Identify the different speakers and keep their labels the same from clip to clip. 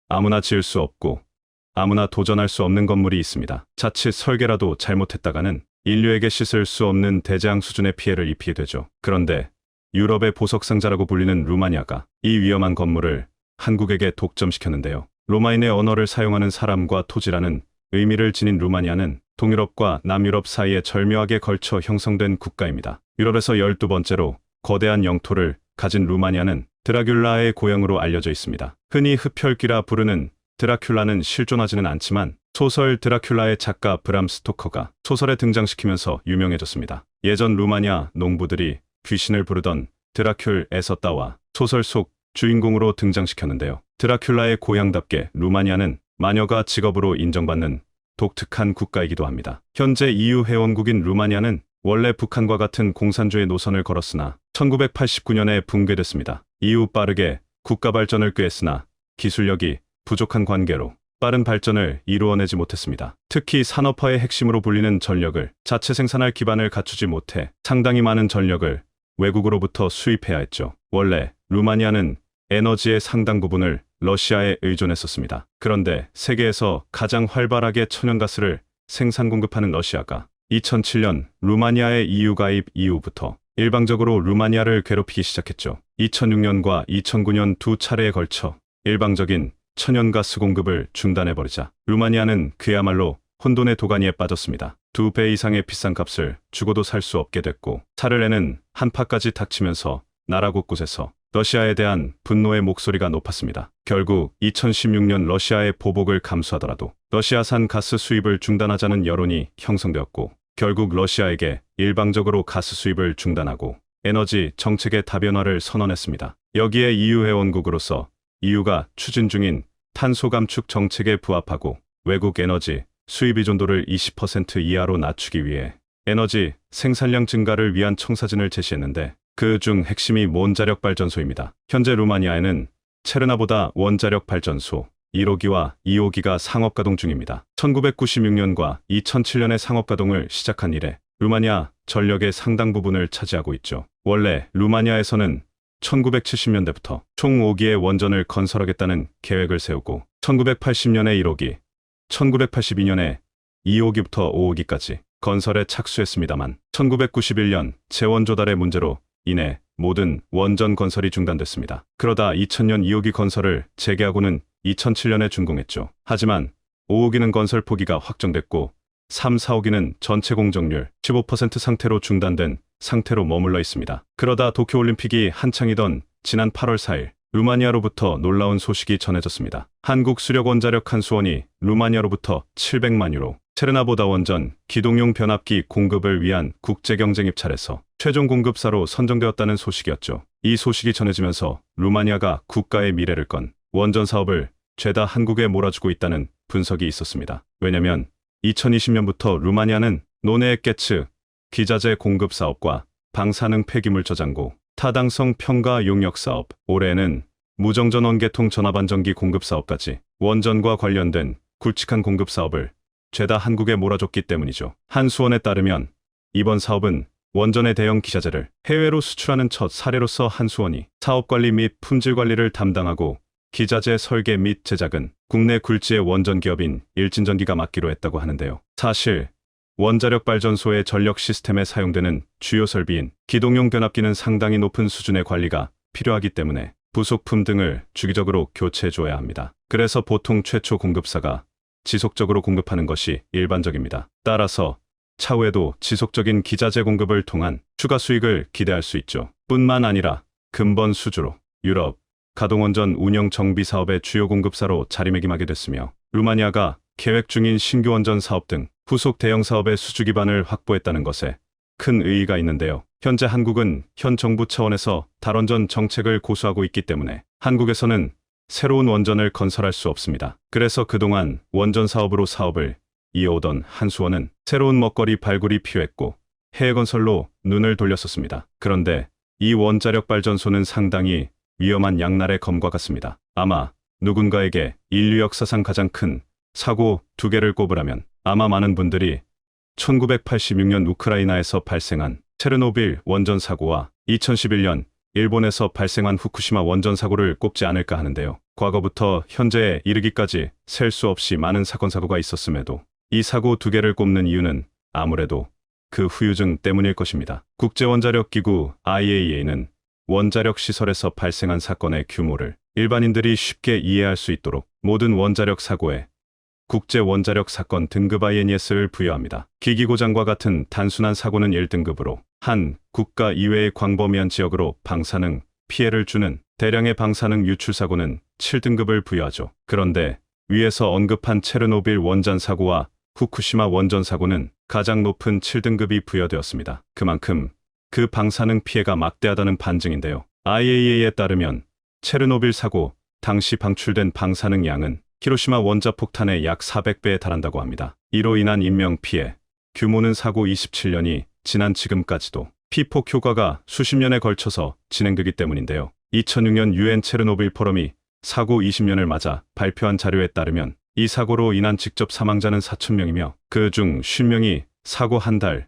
Speaker 1: 아무나 지을 수 없고 아무나 도전할 수 없는 건물이 있습니다. 자칫 설계라도 잘못했다가는 인류에게 씻을 수 없는 대재앙 수준의 피해를 입히게 되죠. 그런데 유럽의 보석상자라고 불리는 루마니아가 이 위험한 건물을 한국에게 독점시켰는데요. 로마인의 언어를 사용하는 사람과 토지라는 의미를 지닌 루마니아는 동유럽과 남유럽 사이에 절묘하게 걸쳐 형성된 국가입니다. 유럽에서 12번째로 거대한 영토를 가진 루마니아는 드라큘라의 고향으로 알려져 있습니다. 흔히 흡혈귀라 부르는 드라큘라는 실존하지는 않지만 소설 드라큘라의 작가 브람 스토커가 소설에 등장시키면서 유명해졌습니다. 예전 루마니아 농부들이 귀신을 부르던 드라큘에서 따와 소설 속 주인공으로 등장시켰는데요. 드라큘라의 고향답게 루마니아는 마녀가 직업으로 인정받는 독특한 국가이기도 합니다. 현재 EU 회원국인 루마니아는 원래 북한과 같은 공산주의 노선을 걸었으나 1989년에 붕괴됐습니다. 이후 빠르게 국가 발전을 꾀했으나 기술력이 부족한 관계로 빠른 발전을 이루어내지 못했습니다. 특히 산업화의 핵심으로 불리는 전력을 자체 생산할 기반을 갖추지 못해 상당히 많은 전력을 외국으로부터 수입해야 했죠. 원래 루마니아는 에너지의 상당 부분을 러시아에 의존했었습니다. 그런데 세계에서 가장 활발하게 천연가스를 생산 공급하는 러시아가 2007년 루마니아의 EU 가입 이후부터 일방적으로 루마니아를 괴롭히기 시작했죠. 2006년과 2009년 두 차례에 걸쳐 일방적인 천연가스 공급을 중단해버리자 루마니아는 그야말로 혼돈의 도가니에 빠졌습니다. 2배 이상의 비싼 값을 주고도 살 수 없게 됐고 살을 내는 한파까지 닥치면서 나라 곳곳에서 러시아에 대한 분노의 목소리가 높았습니다. 결국 2016년 러시아의 보복을 감수하더라도 러시아산 가스 수입을 중단하자는 여론이 형성되었고 결국 러시아에게 일방적으로 가스 수입을 중단하고 에너지 정책의 다변화를 선언했습니다. 여기에 EU 회원국으로서 EU가 추진 중인 탄소 감축 정책에 부합하고 외국 에너지 수입 의존도를 20% 이하로 낮추기 위해 에너지 생산량 증가를 위한 청사진을 제시했는데 그 중 핵심이 원자력 발전소입니다. 현재 루마니아에는 체르나보다 원자력 발전소 1호기와 2호기가 상업 가동 중입니다. 1996년과 2007년에 상업 가동을 시작한 이래 루마니아 전력의 상당 부분을 차지하고 있죠. 원래 루마니아에서는 1970년대부터 총 5기의 원전을 건설하겠다는 계획을 세우고 1980년에 1호기, 1982년에 2호기부터 5호기까지 건설에 착수했습니다만 1991년 재원 조달의 문제로 인해 모든 원전 건설이 중단됐습니다. 그러다 2000년 2호기 건설을 재개하고는 2007년에 준공했죠. 하지만 5호기는 건설 포기가 확정됐고 3, 4호기는 전체 공정률 15% 상태로 중단된 상태로 머물러 있습니다. 그러다 도쿄올림픽이 한창이던 지난 8월 4일 루마니아로부터 놀라운 소식이 전해졌습니다. 한국수력원자력 한수원이 루마니아로부터 700만 유로 체르나보다 원전 기동용 변압기 공급을 위한 국제경쟁 입찰에서 최종 공급사로 선정되었다는 소식이었죠. 이 소식이 전해지면서 루마니아가 국가의 미래를 건 원전 사업을 죄다 한국에 몰아주고 있다는 분석이 있었습니다. 왜냐면 2020년부터 루마니아는 논해액게츠 기자재 공급 사업과 방사능 폐기물 저장고, 타당성 평가 용역 사업, 올해는 무정전 원계통 전압안전기 공급 사업까지 원전과 관련된 굵직한 공급 사업을 죄다 한국에 몰아줬기 때문이죠. 한수원에 따르면 이번 사업은 원전의 대형 기자재를 해외로 수출하는 첫 사례로서 한수원이 사업관리 및 품질관리를 담당하고 기자재 설계 및 제작은 국내 굴지의 원전 기업인 일진전기가 맡기로 했다고 하는데요. 사실 원자력 발전소의 전력 시스템에 사용되는 주요 설비인 기동용 변압기는 상당히 높은 수준의 관리가 필요하기 때문에 부속품 등을 주기적으로 교체해줘야 합니다. 그래서 보통 최초 공급사가 지속적으로 공급하는 것이 일반적입니다. 따라서 차후에도 지속적인 기자재 공급을 통한 추가 수익을 기대할 수 있죠. 뿐만 아니라 근본 수주로 유럽 가동원전 운영 정비 사업의 주요 공급사로 자리매김하게 됐으며 루마니아가 계획 중인 신규 원전 사업 등 후속 대형 사업의 수주 기반을 확보했다는 것에 큰 의의가 있는데요. 현재 한국은 현 정부 차원에서 탈원전 정책을 고수하고 있기 때문에 한국에서는 새로운 원전을 건설할 수 없습니다. 그래서 그동안 원전 사업으로 사업을 이어오던 한수원은 새로운 먹거리 발굴이 필요했고 해외 건설로 눈을 돌렸었습니다. 그런데 이 원자력 발전소는 상당히 위험한 양날의 검과 같습니다. 아마 누군가에게 인류 역사상 가장 큰 사고 2개를 꼽으라면 아마 많은 분들이 1986년 우크라이나에서 발생한 체르노빌 원전 사고와 2011년 일본에서 발생한 후쿠시마 원전 사고를 꼽지 않을까 하는데요. 과거부터 현재에 이르기까지 셀 수 없이 많은 사건 사고가 있었음에도 이 사고 두 개를 꼽는 이유는 아무래도 그 후유증 때문일 것입니다. 국제원자력기구 IAEA는 원자력 시설에서 발생한 사건의 규모를 일반인들이 쉽게 이해할 수 있도록 모든 원자력 사고에 국제원자력 사건 등급 INES를 부여합니다. 기기 고장과 같은 단순한 사고는 1등급으로 한 국가 이외의 광범위한 지역으로 방사능 피해를 주는 대량의 방사능 유출 사고는 7등급을 부여하죠. 그런데 위에서 언급한 체르노빌 원전 사고와 후쿠시마 원전 사고는 가장 높은 7등급이 부여되었습니다. 그만큼 그 방사능 피해가 막대하다는 반증인데요. IAEA에 따르면 체르노빌 사고 당시 방출된 방사능 양은 히로시마 원자폭탄의 약 400배에 달한다고 합니다. 이로 인한 인명피해 규모는 사고 27년이 지난 지금까지도 피폭 효과가 수십 년에 걸쳐서 진행되기 때문인데요. 2006년 유엔 체르노빌 포럼이 사고 20년을 맞아 발표한 자료에 따르면 이 사고로 인한 직접 사망자는 4,000명이며 그 중 50명이 사고 한 달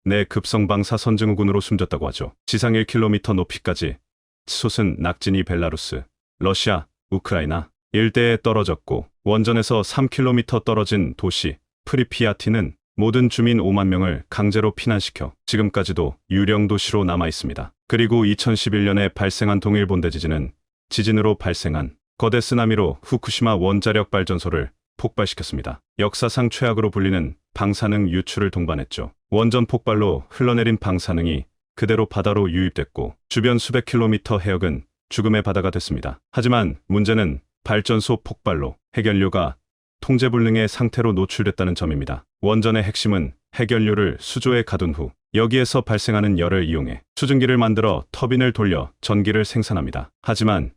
Speaker 1: 내 급성 방사선 증후군으로 숨졌다고 하죠. 지상 1km 높이까지 치솟은 낙진이 벨라루스, 러시아, 우크라이나 일대에 떨어졌고 원전에서 3km 떨어진 도시 프리피아티는 모든 주민 5만 명을 강제로 피난시켜 지금까지도 유령 도시로 남아 있습니다. 그리고 2011년에 발생한 동일본대 지진은 지진으로 발생한 거대 쓰나미로 후쿠시마 원자력 발전소를 폭발시켰습니다. 역사상 최악으로 불리는 방사능 유출을 동반했죠. 원전 폭발로 흘러내린 방사능이 그대로 바다로 유입됐고 주변 수백 킬로미터 해역은 죽음의 바다가 됐습니다. 하지만 문제는 발전소 폭발로 해결료가 통제불능의 상태로 노출됐다는 점입니다. 원전의 핵심은 해결료를 수조에 가둔 후 여기에서 발생하는 열을 이용해 수증기를 만들어 터빈을 돌려 전기를 생산합니다. 하지만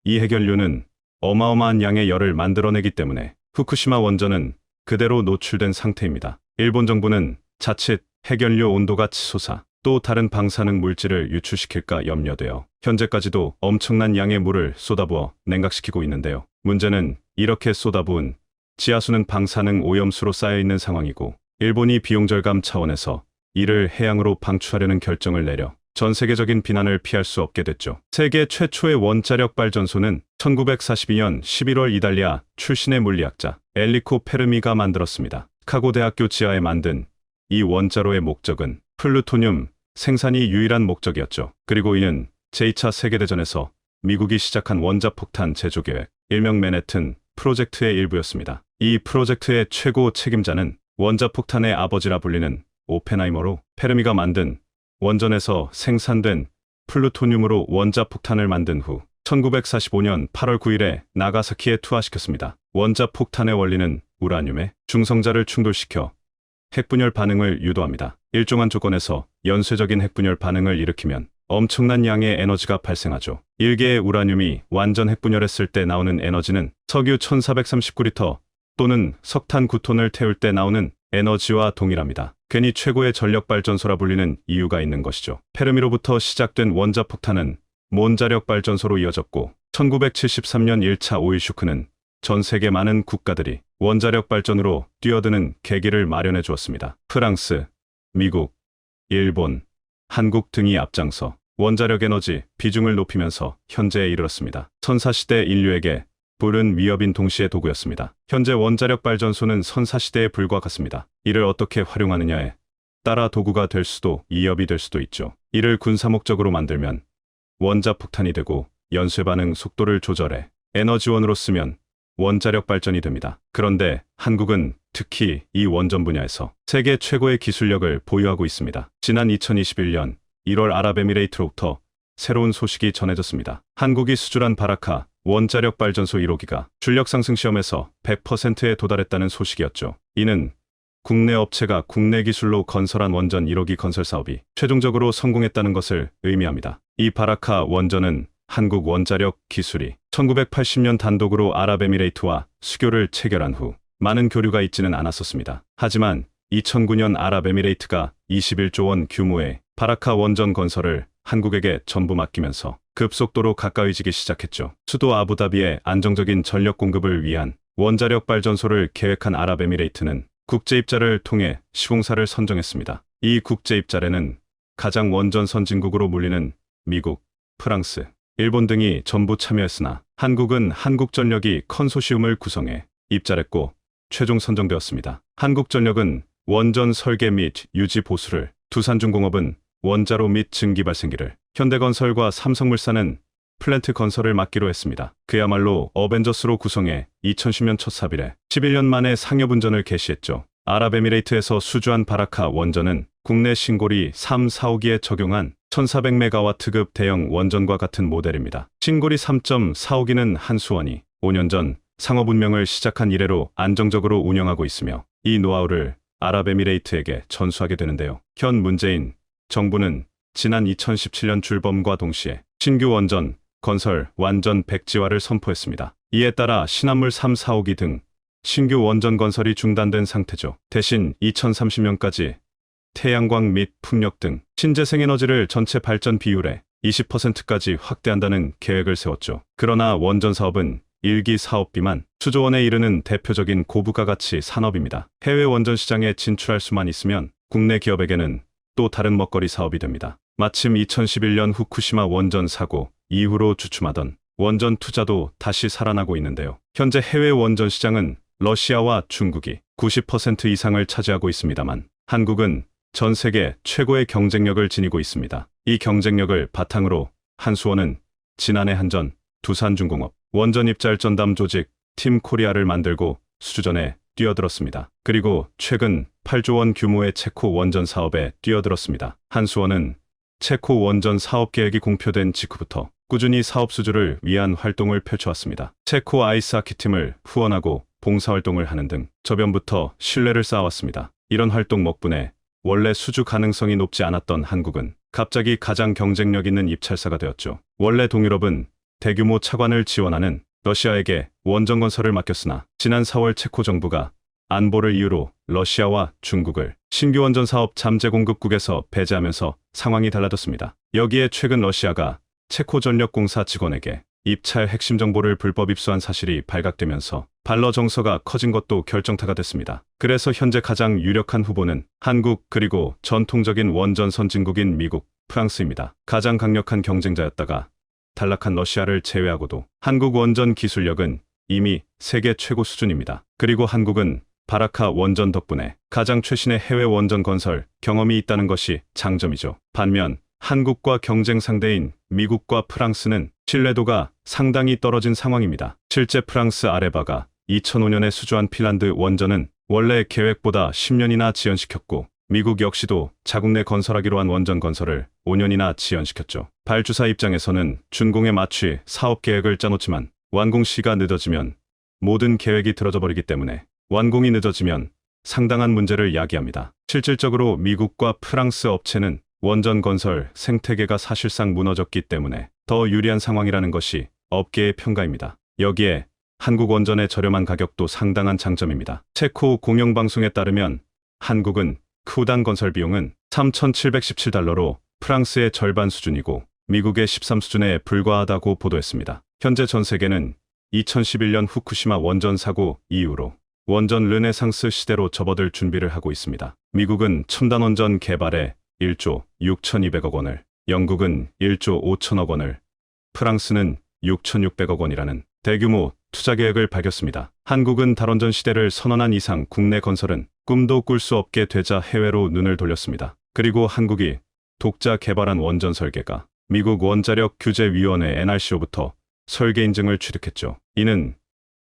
Speaker 1: 이 해결료는 어마어마한 양의 열을 만들어내기 때문에 후쿠시마 원전은 그대로 노출된 상태입니다. 일본 정부는 자칫 해결료 온도가 치솟아 또 다른 방사능 물질을 유출시킬까 염려되어 현재까지도 엄청난 양의 물을 쏟아부어 냉각시키고 있는데요. 문제는 이렇게 쏟아부은 지하수는 방사능 오염수로 쌓여있는 상황이고 일본이 비용 절감 차원에서 이를 해양으로 방출하려는 결정을 내려 전 세계적인 비난을 피할 수 없게 됐죠. 세계 최초의 원자력 발전소는 1942년 11월 이탈리아 출신의 물리학자 엘리코 페르미가 만들었습니다. 카고 대학교 지하에 만든 이 원자로의 목적은 플루토늄 생산이 유일한 목적이었죠. 그리고 이는 제2차 세계대전에서 미국이 시작한 원자폭탄 제조 계획, 일명 맨해튼 프로젝트의 일부였습니다. 이 프로젝트의 최고 책임자는 원자폭탄의 아버지라 불리는 오펜하이머로 페르미가 만든 원전에서 생산된 플루토늄으로 원자폭탄을 만든 후 1945년 8월 9일에 나가사키에 투하시켰습니다. 원자폭탄의 원리는 우라늄에 중성자를 충돌시켜 핵분열 반응을 유도합니다. 일정한 조건에서 연쇄적인 핵분열 반응을 일으키면 엄청난 양의 에너지가 발생하죠. 1개의 우라늄이 완전 핵분열했을 때 나오는 에너지는 석유 1439리터 또는 석탄 9톤을 태울 때 나오는 에너지와 동일합니다. 괜히 최고의 전력발전소라 불리는 이유가 있는 것이죠. 페르미로부터 시작된 원자폭탄은 몬자력 발전소로 이어졌고 1973년 1차 오일 쇼크는 전 세계 많은 국가들이 원자력 발전으로 뛰어드는 계기를 마련해 주었습니다. 프랑스, 미국, 일본, 한국 등이 앞장서 원자력 에너지 비중을 높이면서 현재에 이르렀습니다. 선사시대 인류에게 불은 위협인 동시의 도구였습니다. 현재 원자력 발전소는 선사시대에 불과 같습니다. 이를 어떻게 활용하느냐에 따라 도구가 될 수도 위협이 될 수도 있죠. 이를 군사 목적으로 만들면 원자폭탄이 되고 연쇄반응 속도를 조절해 에너지원으로 쓰면 원자력 발전이 됩니다. 그런데 한국은 특히 이 원전 분야에서 세계 최고의 기술력을 보유하고 있습니다. 지난 2021년 1월 아랍에미레이트로부터 새로운 소식이 전해졌습니다. 한국이 수출한 바라카 원자력 발전소 1호기가 출력 상승 시험에서 100%에 도달했다는 소식이었죠. 이는 국내 업체가 국내 기술로 건설한 원전 1호기 건설 사업이 최종적으로 성공했다는 것을 의미합니다. 이 바라카 원전은 한국 원자력 기술이 1980년 단독으로 아랍에미레이트와 수교를 체결한 후 많은 교류가 있지는 않았었습니다. 하지만 2009년 아랍에미레이트가 21조 원 규모의 바라카 원전 건설을 한국에게 전부 맡기면서 급속도로 가까이지기 시작했죠. 수도 아부다비의 안정적인 전력 공급을 위한 원자력 발전소를 계획한 아랍에미레이트는 국제입자를 통해 시공사를 선정했습니다. 이 국제입자에는 가장 원전 선진국으로 몰리는 미국, 프랑스, 일본 등이 전부 참여했으나 한국은 한국전력이 컨소시움을 구성해 입찰했고 최종 선정되었습니다. 한국전력은 원전 설계 및 유지 보수를, 두산중공업은 원자로 및 증기 발생기를, 현대건설과 삼성물산은 플랜트 건설을 맡기로 했습니다. 그야말로 어벤져스로 구성해 2010년 첫 삽입에 11년 만에 상업운전을 개시했죠. 아랍에미레이트에서 수주한 바라카 원전은 국내 신고리 3, 4호기에 적용한 1400메가와트급 대형 원전과 같은 모델입니다. 신고리 3.45기는 한수원이 5년 전 상업운명을 시작한 이래로 안정적으로 운영하고 있으며 이 노하우를 아랍에미레이트에게 전수하게 되는데요. 현 문재인 정부는 지난 2017년 출범과 동시에 신규 원전 건설 완전 백지화를 선포했습니다. 이에 따라 신한물 3, 4호기 등 신규 원전 건설이 중단된 상태죠. 대신 2030년까지 태양광 및 풍력 등 신재생에너지를 전체 발전 비율의 20%까지 확대한다는 계획을 세웠죠. 그러나 원전 사업은 1기 사업비만 수조 원에 이르는 대표적인 고부가 가치 산업입니다. 해외 원전 시장에 진출할 수만 있으면 국내 기업에게는 또 다른 먹거리 사업이 됩니다. 마침 2011년 후쿠시마 원전 사고 이후로 주춤하던 원전 투자도 다시 살아나고 있는데요. 현재 해외 원전 시장은 러시아와 중국이 90% 이상을 차지하고 있습니다만 한국은 전 세계 최고의 경쟁력을 지니고 있습니다. 이 경쟁력을 바탕으로 한수원은 지난해 한전, 두산중공업, 원전 입찰 전담 조직 팀 코리아를 만들고 수주전에 뛰어들었습니다. 그리고 최근 8조 원 규모의 체코 원전 사업에 뛰어들었습니다. 한수원은 체코 원전 사업 계획이 공표된 직후부터 꾸준히 사업 수주를 위한 활동을 펼쳐왔습니다. 체코 아이스하키팀을 후원하고 봉사활동을 하는 등 저변부터 신뢰를 쌓아왔습니다. 이런 활동 덕분에 원래 수주 가능성이 높지 않았던 한국은 갑자기 가장 경쟁력 있는 입찰사가 되었죠. 원래 동유럽은 대규모 차관을 지원하는 러시아에게 원전 건설을 맡겼으나 지난 4월 체코 정부가 안보를 이유로 러시아와 중국을 신규 원전 사업 잠재 공급국에서 배제하면서 상황이 달라졌습니다. 여기에 최근 러시아가 체코전력공사 직원에게 입찰 핵심 정보를 불법 입수한 사실이 발각되면서 반러 정서가 커진 것도 결정타가 됐습니다. 그래서 현재 가장 유력한 후보는 한국 그리고 전통적인 원전 선진국인 미국, 프랑스입니다. 가장 강력한 경쟁자였다가 탈락한 러시아를 제외하고도 한국 원전 기술력은 이미 세계 최고 수준입니다. 그리고 한국은 바라카 원전 덕분에 가장 최신의 해외 원전 건설 경험이 있다는 것이 장점이죠. 반면 한국과 경쟁 상대인 미국과 프랑스는 신뢰도가 상당히 떨어진 상황입니다. 실제 프랑스 아레바가 2005년에 수주한 핀란드 원전은 원래 계획보다 10년이나 지연시켰고 미국 역시도 자국 내 건설하기로 한 원전 건설을 5년이나 지연시켰죠. 발주사 입장에서는 준공에 맞추 사업 계획을 짜놓지만 완공 시가 늦어지면 모든 계획이 틀어져 버리기 때문에 완공이 늦어지면 상당한 문제를 야기합니다. 실질적으로 미국과 프랑스 업체는 원전 건설 생태계가 사실상 무너졌기 때문에 더 유리한 상황이라는 것이 업계의 평가입니다. 여기에 한국 원전의 저렴한 가격도 상당한 장점입니다. 체코 공영방송에 따르면 한국은 크우당 건설 비용은 3,717달러로 프랑스의 절반 수준이고 미국의 13 수준에 불과하다고 보도했습니다. 현재 전 세계는 2011년 후쿠시마 원전 사고 이후로 원전 르네상스 시대로 접어들 준비를 하고 있습니다. 미국은 첨단 원전 개발에 1조 6,200억 원을, 영국은 1조 5천억 원을, 프랑스는 6,600억 원이라는 대규모 투자 계획을 밝혔습니다. 한국은 탈원전 시대를 선언한 이상 국내 건설은 꿈도 꿀 수 없게 되자 해외로 눈을 돌렸습니다. 그리고 한국이 독자 개발한 원전 설계가 미국 원자력 규제위원회 NRC로부터 설계 인증을 취득했죠. 이는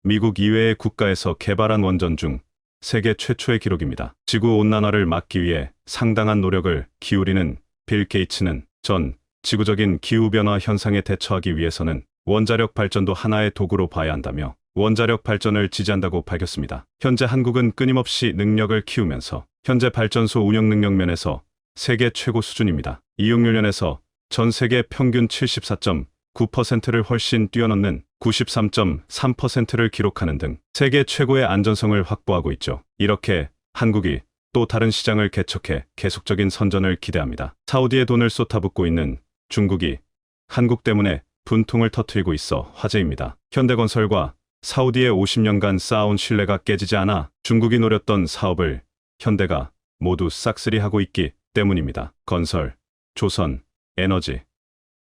Speaker 1: 미국 이외의 국가에서 개발한 원전 중 세계 최초의 기록입니다. 지구온난화를 막기 위해 상당한 노력을 기울이는 빌 게이츠는 전 지구적인 기후변화 현상에 대처하기 위해서는 원자력 발전도 하나의 도구로 봐야 한다며 원자력 발전을 지지한다고 밝혔습니다. 현재 한국은 끊임없이 능력을 키우면서 현재 발전소 운영 능력 면에서 세계 최고 수준입니다. 이용률 면에서 전 세계 평균 74.9%를 훨씬 뛰어넘는 93.3%를 기록하는 등 세계 최고의 안전성을 확보하고 있죠. 이렇게 한국이 또 다른 시장을 개척해 계속적인 선전을 기대합니다. 사우디에 돈을 쏟아붓고 있는 중국이 한국 때문에 분통을 터뜨리고 있어 화제입니다. 현대건설과 사우디의 50년간 쌓아온 신뢰가 깨지지 않아 중국이 노렸던 사업을 현대가 모두 싹쓸이하고 있기 때문입니다. 건설, 조선, 에너지,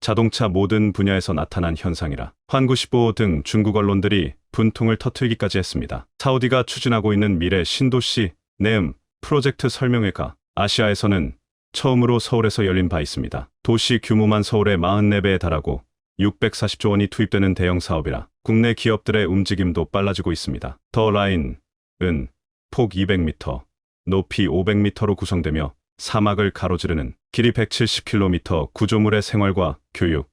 Speaker 1: 자동차 모든 분야에서 나타난 현상이라 환구15 등 중국 언론들이 분통을 터뜨리기까지 했습니다. 사우디가 추진하고 있는 미래 신도시 네움 프로젝트 설명회가 아시아에서는 처음으로 서울에서 열린 바 있습니다. 도시 규모만 서울의 44배에 달하고 640조 원이 투입되는 대형 사업이라 국내 기업들의 움직임도 빨라지고 있습니다. 더 라인은 폭 200m, 높이 500m로 구성되며 사막을 가로지르는 길이 170km 구조물의 생활과 교육,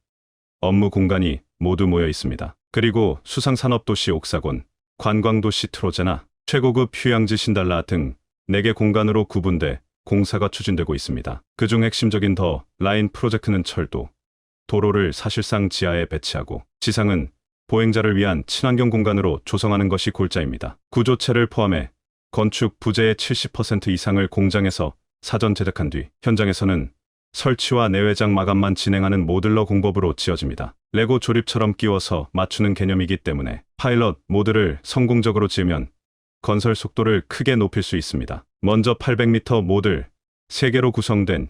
Speaker 1: 업무 공간이 모두 모여 있습니다. 그리고 수상산업도시 옥사곤, 관광도시 트로제나, 최고급 휴양지 신달라 등 4개 공간으로 구분돼 공사가 추진되고 있습니다. 그중 핵심적인 더 라인 프로젝트는 철도, 도로를 사실상 지하에 배치하고 지상은 보행자를 위한 친환경 공간으로 조성하는 것이 골자입니다. 구조체를 포함해 건축 부재의 70% 이상을 공장에서 사전 제작한 뒤 현장에서는 설치와 내외장 마감만 진행하는 모듈러 공법으로 지어집니다. 레고 조립처럼 끼워서 맞추는 개념이기 때문에 파일럿 모드를 성공적으로 지으면 건설 속도를 크게 높일 수 있습니다. 먼저 800m 모듈 3개로 구성된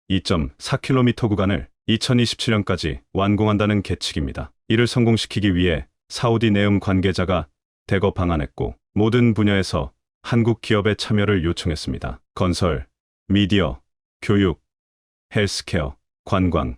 Speaker 1: 2.4km 구간을 2027년까지 완공한다는 계측입니다. 이를 성공시키기 위해 사우디 네움 관계자가 대거 방한했고 모든 분야에서 한국 기업의 참여를 요청했습니다. 건설, 미디어, 교육, 헬스케어, 관광,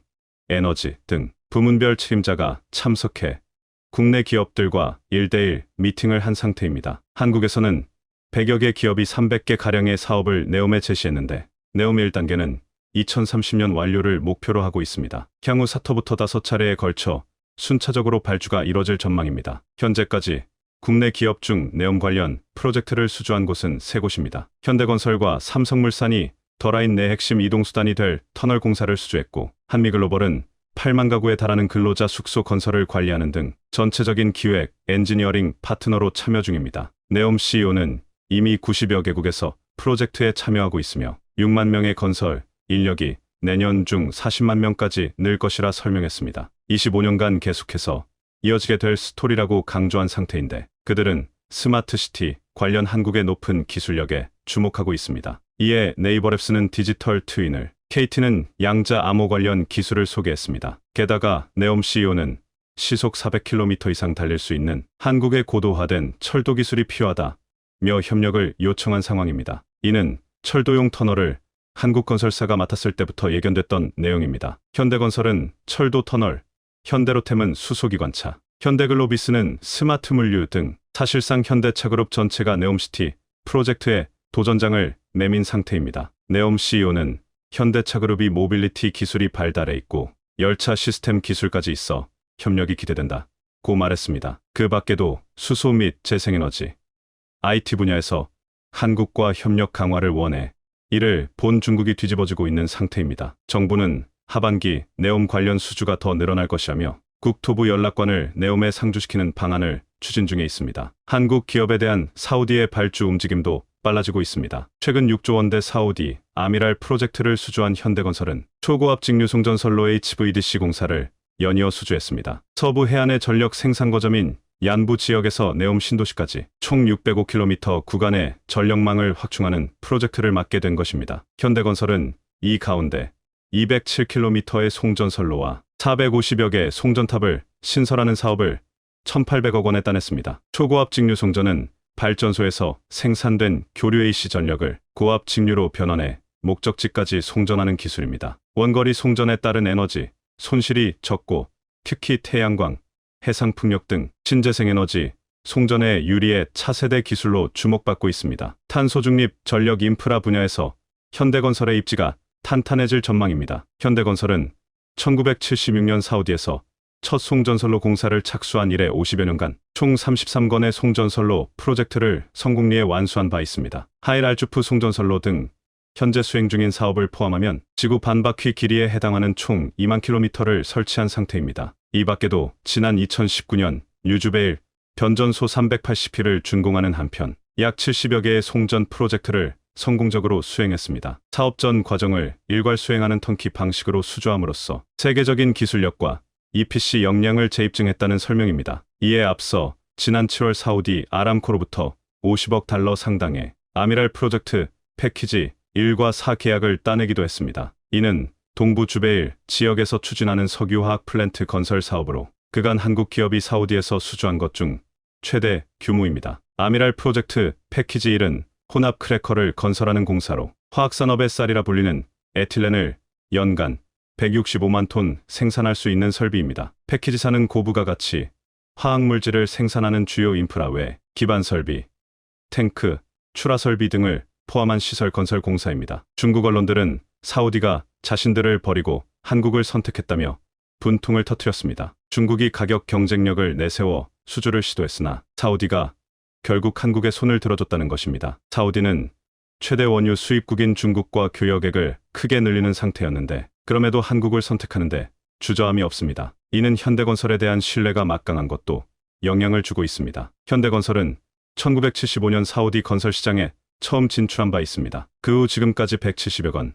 Speaker 1: 에너지 등 부문별 책임자가 참석해 국내 기업들과 1대1 미팅을 한 상태입니다. 한국에서는 100여 개 기업이 300개 가량의 사업을 네움에 제시했는데 네움 1단계는 2030년 완료를 목표로 하고 있습니다. 향후 4터부터 5차례에 걸쳐 순차적으로 발주가 이뤄질 전망입니다. 현재까지 국내 기업 중 네움 관련 프로젝트를 수주한 곳은 3곳입니다. 현대건설과 삼성물산이 더라인 내 핵심 이동수단이 될 터널 공사를 수주했고 한미글로벌은 8만 가구에 달하는 근로자 숙소 건설을 관리하는 등 전체적인 기획, 엔지니어링 파트너로 참여 중입니다. 네움 CEO는 이미 90여 개국에서 프로젝트에 참여하고 있으며 6만 명의 건설 인력이 내년 중 40만 명까지 늘 것이라 설명했습니다. 25년간 계속해서 이어지게 될 스토리라고 강조한 상태인데 그들은 스마트시티 관련 한국의 높은 기술력에 주목하고 있습니다. 이에 네이버랩스는 디지털 트윈을, KT는 양자 암호 관련 기술을 소개했습니다. 게다가 네움 CEO는 시속 400km 이상 달릴 수 있는 한국의 고도화된 철도 기술이 필요하다며 협력을 요청한 상황입니다. 이는 철도용 터널을 한국건설사가 맡았을 때부터 예견됐던 내용입니다. 현대건설은 철도 터널, 현대로템은 수소기관차, 현대글로비스는 스마트 물류 등 사실상 현대차그룹 전체가 네옴시티 프로젝트에 도전장을 내민 상태입니다. 네옴 CEO는 현대차그룹이 모빌리티 기술이 발달해 있고 열차 시스템 기술까지 있어 협력이 기대된다고 말했습니다. 그 밖에도 수소 및 재생에너지, IT 분야에서 한국과 협력 강화를 원해 이를 본 중국이 뒤집어지고 있는 상태입니다. 정부는 하반기 네옴 관련 수주가 더 늘어날 것이라며 국토부 연락관을 네옴에 상주시키는 방안을 추진 중에 있습니다. 한국 기업에 대한 사우디의 발주 움직임도 빨라지고 있습니다. 최근 6조 원대 사우디 아미랄 프로젝트를 수주한 현대건설은 초고압 직류 송전선로 HVDC 공사를 연이어 수주했습니다. 서부 해안의 전력 생산 거점인 얀부 지역에서 네옴 신도시까지 총 605km 구간의 전력망을 확충하는 프로젝트를 맡게 된 것입니다. 현대건설은 이 가운데 207km의 송전선로와 450여 개의 송전탑을 신설하는 사업을 1,800억 원에 따냈습니다. 초고압 직류 송전은 발전소에서 생산된 교류 AC 전력을 고압 직류로 변환해 목적지까지 송전하는 기술입니다. 원거리 송전에 따른 에너지 손실이 적고 특히 태양광, 해상풍력 등 신재생에너지 송전의 유리의 차세대 기술로 주목받고 있습니다. 탄소중립 전력 인프라 분야에서 현대건설의 입지가 탄탄해질 전망입니다. 현대건설은 1976년 사우디에서 첫 송전선로 공사를 착수한 이래 50여 년간 총 33건의 송전선로 프로젝트를 성공리에 완수한 바 있습니다. 하일알주프 송전선로 등 현재 수행 중인 사업을 포함하면 지구 반바퀴 길이에 해당하는 총 2만 킬로미터를 설치한 상태입니다. 이 밖에도 지난 2019년 유주베일 변전소 380피를 준공하는 한편 약 70여 개의 송전 프로젝트를 성공적으로 수행했습니다. 사업 전 과정을 일괄 수행하는 턴키 방식으로 수주함으로써 세계적인 기술력과 EPC 역량을 재입증했다는 설명입니다. 이에 앞서 지난 7월 사우디 아람코로부터 50억 달러 상당의 아미랄 프로젝트 패키지 1과 4 계약을 따내기도 했습니다. 이는 동부 주베일 지역에서 추진하는 석유화학 플랜트 건설 사업으로 그간 한국 기업이 사우디에서 수주한 것 중 최대 규모입니다. 아미랄 프로젝트 패키지 1은 혼합 크래커를 건설하는 공사로 화학산업의 쌀이라 불리는 에틸렌을 연간 165만 톤 생산할 수 있는 설비입니다. 패키지 4는 고부가 가치 화학물질을 생산하는 주요 인프라 외 기반 설비, 탱크, 출하 설비 등을 포함한 시설 건설 공사입니다. 중국 언론들은 사우디가 자신들을 버리고 한국을 선택했다며 분통을 터뜨렸습니다. 중국이 가격 경쟁력을 내세워 수주를 시도했으나 사우디가 결국 한국에 손을 들어줬다는 것입니다. 사우디는 최대 원유 수입국인 중국과 교역액을 크게 늘리는 상태였는데 그럼에도 한국을 선택하는데 주저함이 없습니다. 이는 현대건설에 대한 신뢰가 막강한 것도 영향을 주고 있습니다. 현대건설은 1975년 사우디 건설 시장에 처음 진출한 바 있습니다. 그 후 지금까지 170여 건,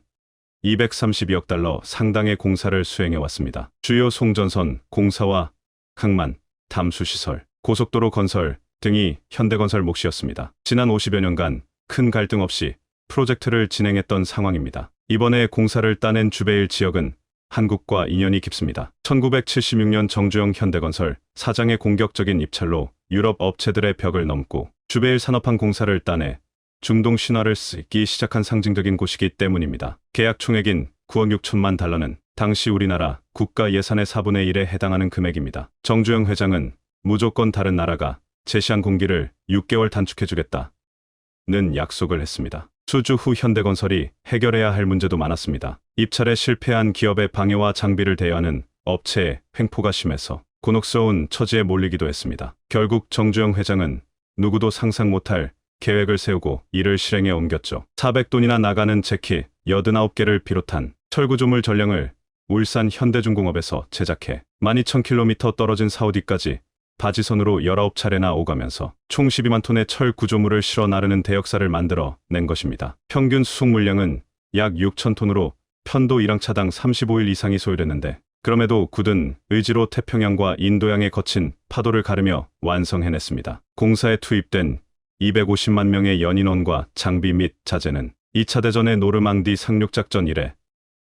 Speaker 1: 232억 달러 상당의 공사를 수행해 왔습니다. 주요 송전선, 공사와 항만, 담수시설, 고속도로 건설 등이 현대건설 몫이었습니다. 지난 50여 년간 큰 갈등 없이 프로젝트를 진행했던 상황입니다. 이번에 공사를 따낸 주베일 지역은 한국과 인연이 깊습니다. 1976년 정주영 현대건설 사장의 공격적인 입찰로 유럽 업체들의 벽을 넘고 주베일 산업항 공사를 따내 중동 신화를 쓰기 시작한 상징적인 곳이기 때문입니다. 계약 총액인 9억 6천만 달러는 당시 우리나라 국가 예산의 4분의 1에 해당하는 금액입니다. 정주영 회장은 무조건 다른 나라가 제시한 공기를 6개월 단축해주겠다는 약속을 했습니다. 수주 후 현대건설이 해결해야 할 문제도 많았습니다. 입찰에 실패한 기업의 방해와 장비를 대여하는 업체의 횡포가 심해서 곤혹스러운 처지에 몰리기도 했습니다. 결국 정주영 회장은 누구도 상상 못할 계획을 세우고 이를 실행에 옮겼죠. 400톤이나 나가는 재키 89개를 비롯한 철구조물 전량을 울산 현대중공업에서 제작해 12,000km 떨어진 사우디까지 바지선으로 19차례나 오가면서 총 12만 톤의 철 구조물을 실어 나르는 대역사를 만들어 낸 것입니다. 평균 수송 물량은 약 6,000톤으로 편도 1항차당 35일 이상이 소요됐는데 그럼에도 굳은 의지로 태평양과 인도양의 거친 파도를 가르며 완성해냈습니다. 공사에 투입된 250만 명의 연인원과 장비 및 자재는 2차 대전의 노르망디 상륙작전 이래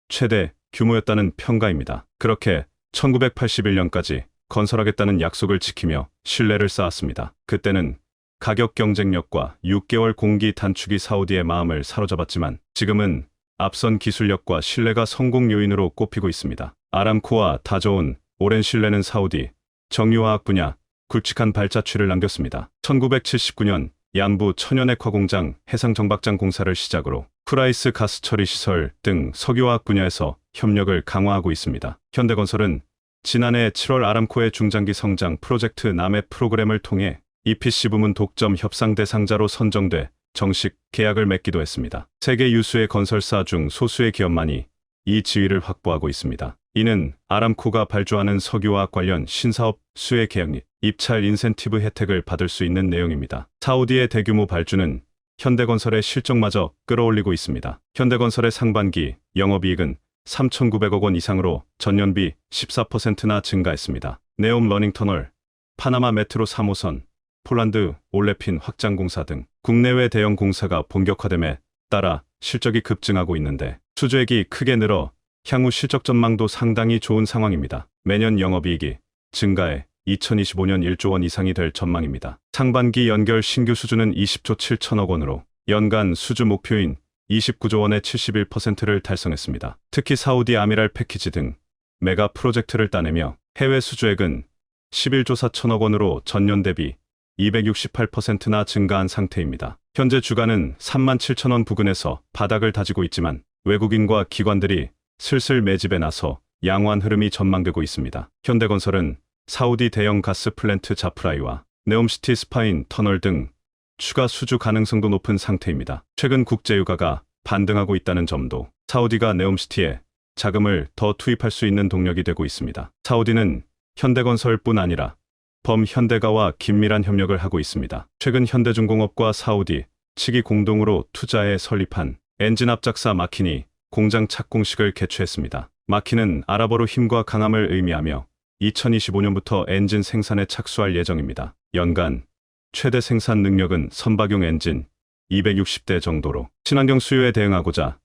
Speaker 1: 최대 규모였다는 평가입니다. 그렇게 1981년까지 건설하겠다는 약속을 지키며 신뢰를 쌓았습니다. 그때는 가격 경쟁력과 6개월 공기 단축이 사우디의 마음을 사로잡았지만 지금은 앞선 기술력과 신뢰가 성공 요인으로 꼽히고 있습니다. 아람코와 다져온 오랜 신뢰는 사우디 정유화학 분야 굵직한 발자취를 남겼습니다. 1979년 양부 천연액화 공장 해상정박장 공사를 시작으로 프라이스 가스 처리 시설 등 석유화학 분야에서 협력을 강화하고 있습니다. 현대건설은 지난해 7월 아람코의 중장기 성장 프로젝트 남해 프로그램을 통해 EPC 부문 독점 협상 대상자로 선정돼 정식 계약을 맺기도 했습니다. 세계 유수의 건설사 중 소수의 기업만이 이 지위를 확보하고 있습니다. 이는 아람코가 발주하는 석유화학 관련 신사업 수혜 계약 및 입찰 인센티브 혜택을 받을 수 있는 내용입니다. 사우디의 대규모 발주는 현대건설의 실적마저 끌어올리고 있습니다. 현대건설의 상반기 영업이익은 3,900억 원 이상으로 전년비 14%나 증가했습니다. 네옴 러닝터널, 파나마 메트로 3호선, 폴란드 올레핀 확장 공사 등 국내외 대형 공사가 본격화됨에 따라 실적이 급증하고 있는데 수주액이 크게 늘어 향후 실적 전망도 상당히 좋은 상황입니다. 매년 영업이익이 증가해 2025년 1조 원 이상이 될 전망입니다. 상반기 연결 신규 수주는 20조 7천억 원으로 연간 수주 목표인 29조 원의 71%를 달성했습니다. 특히 사우디 아미랄 패키지 등 메가 프로젝트를 따내며 해외 수주액은 11조 4천억 원으로 전년 대비 268%나 증가한 상태입니다. 현재 주가는 3만 7천 원 부근에서 바닥을 다지고 있지만 외국인과 기관들이 슬슬 매집에 나서 양호한 흐름이 전망되고 있습니다. 현대건설은 사우디 대형 가스 플랜트 자프라이와 네옴시티 스파인 터널 등 추가 수주 가능성도 높은 상태입니다. 최근 국제유가가 반등하고 있다는 점도 사우디가 네옴시티에 자금을 더 투입할 수 있는 동력이 되고 있습니다. 사우디는 현대건설뿐 아니라 범현대가와 긴밀한 협력을 하고 있습니다. 최근 현대중공업과 사우디 측이 공동으로 투자해 설립한 엔진 합작사 마킨이 공장 착공식을 개최했습니다. 마킨은 아랍어로 힘과 강함을 의미하며 2025년부터 엔진 생산에 착수할 예정입니다. 연간 최대 생산 능력은 선박용 엔진 260대 정도로 친환경 수요에 대응하고자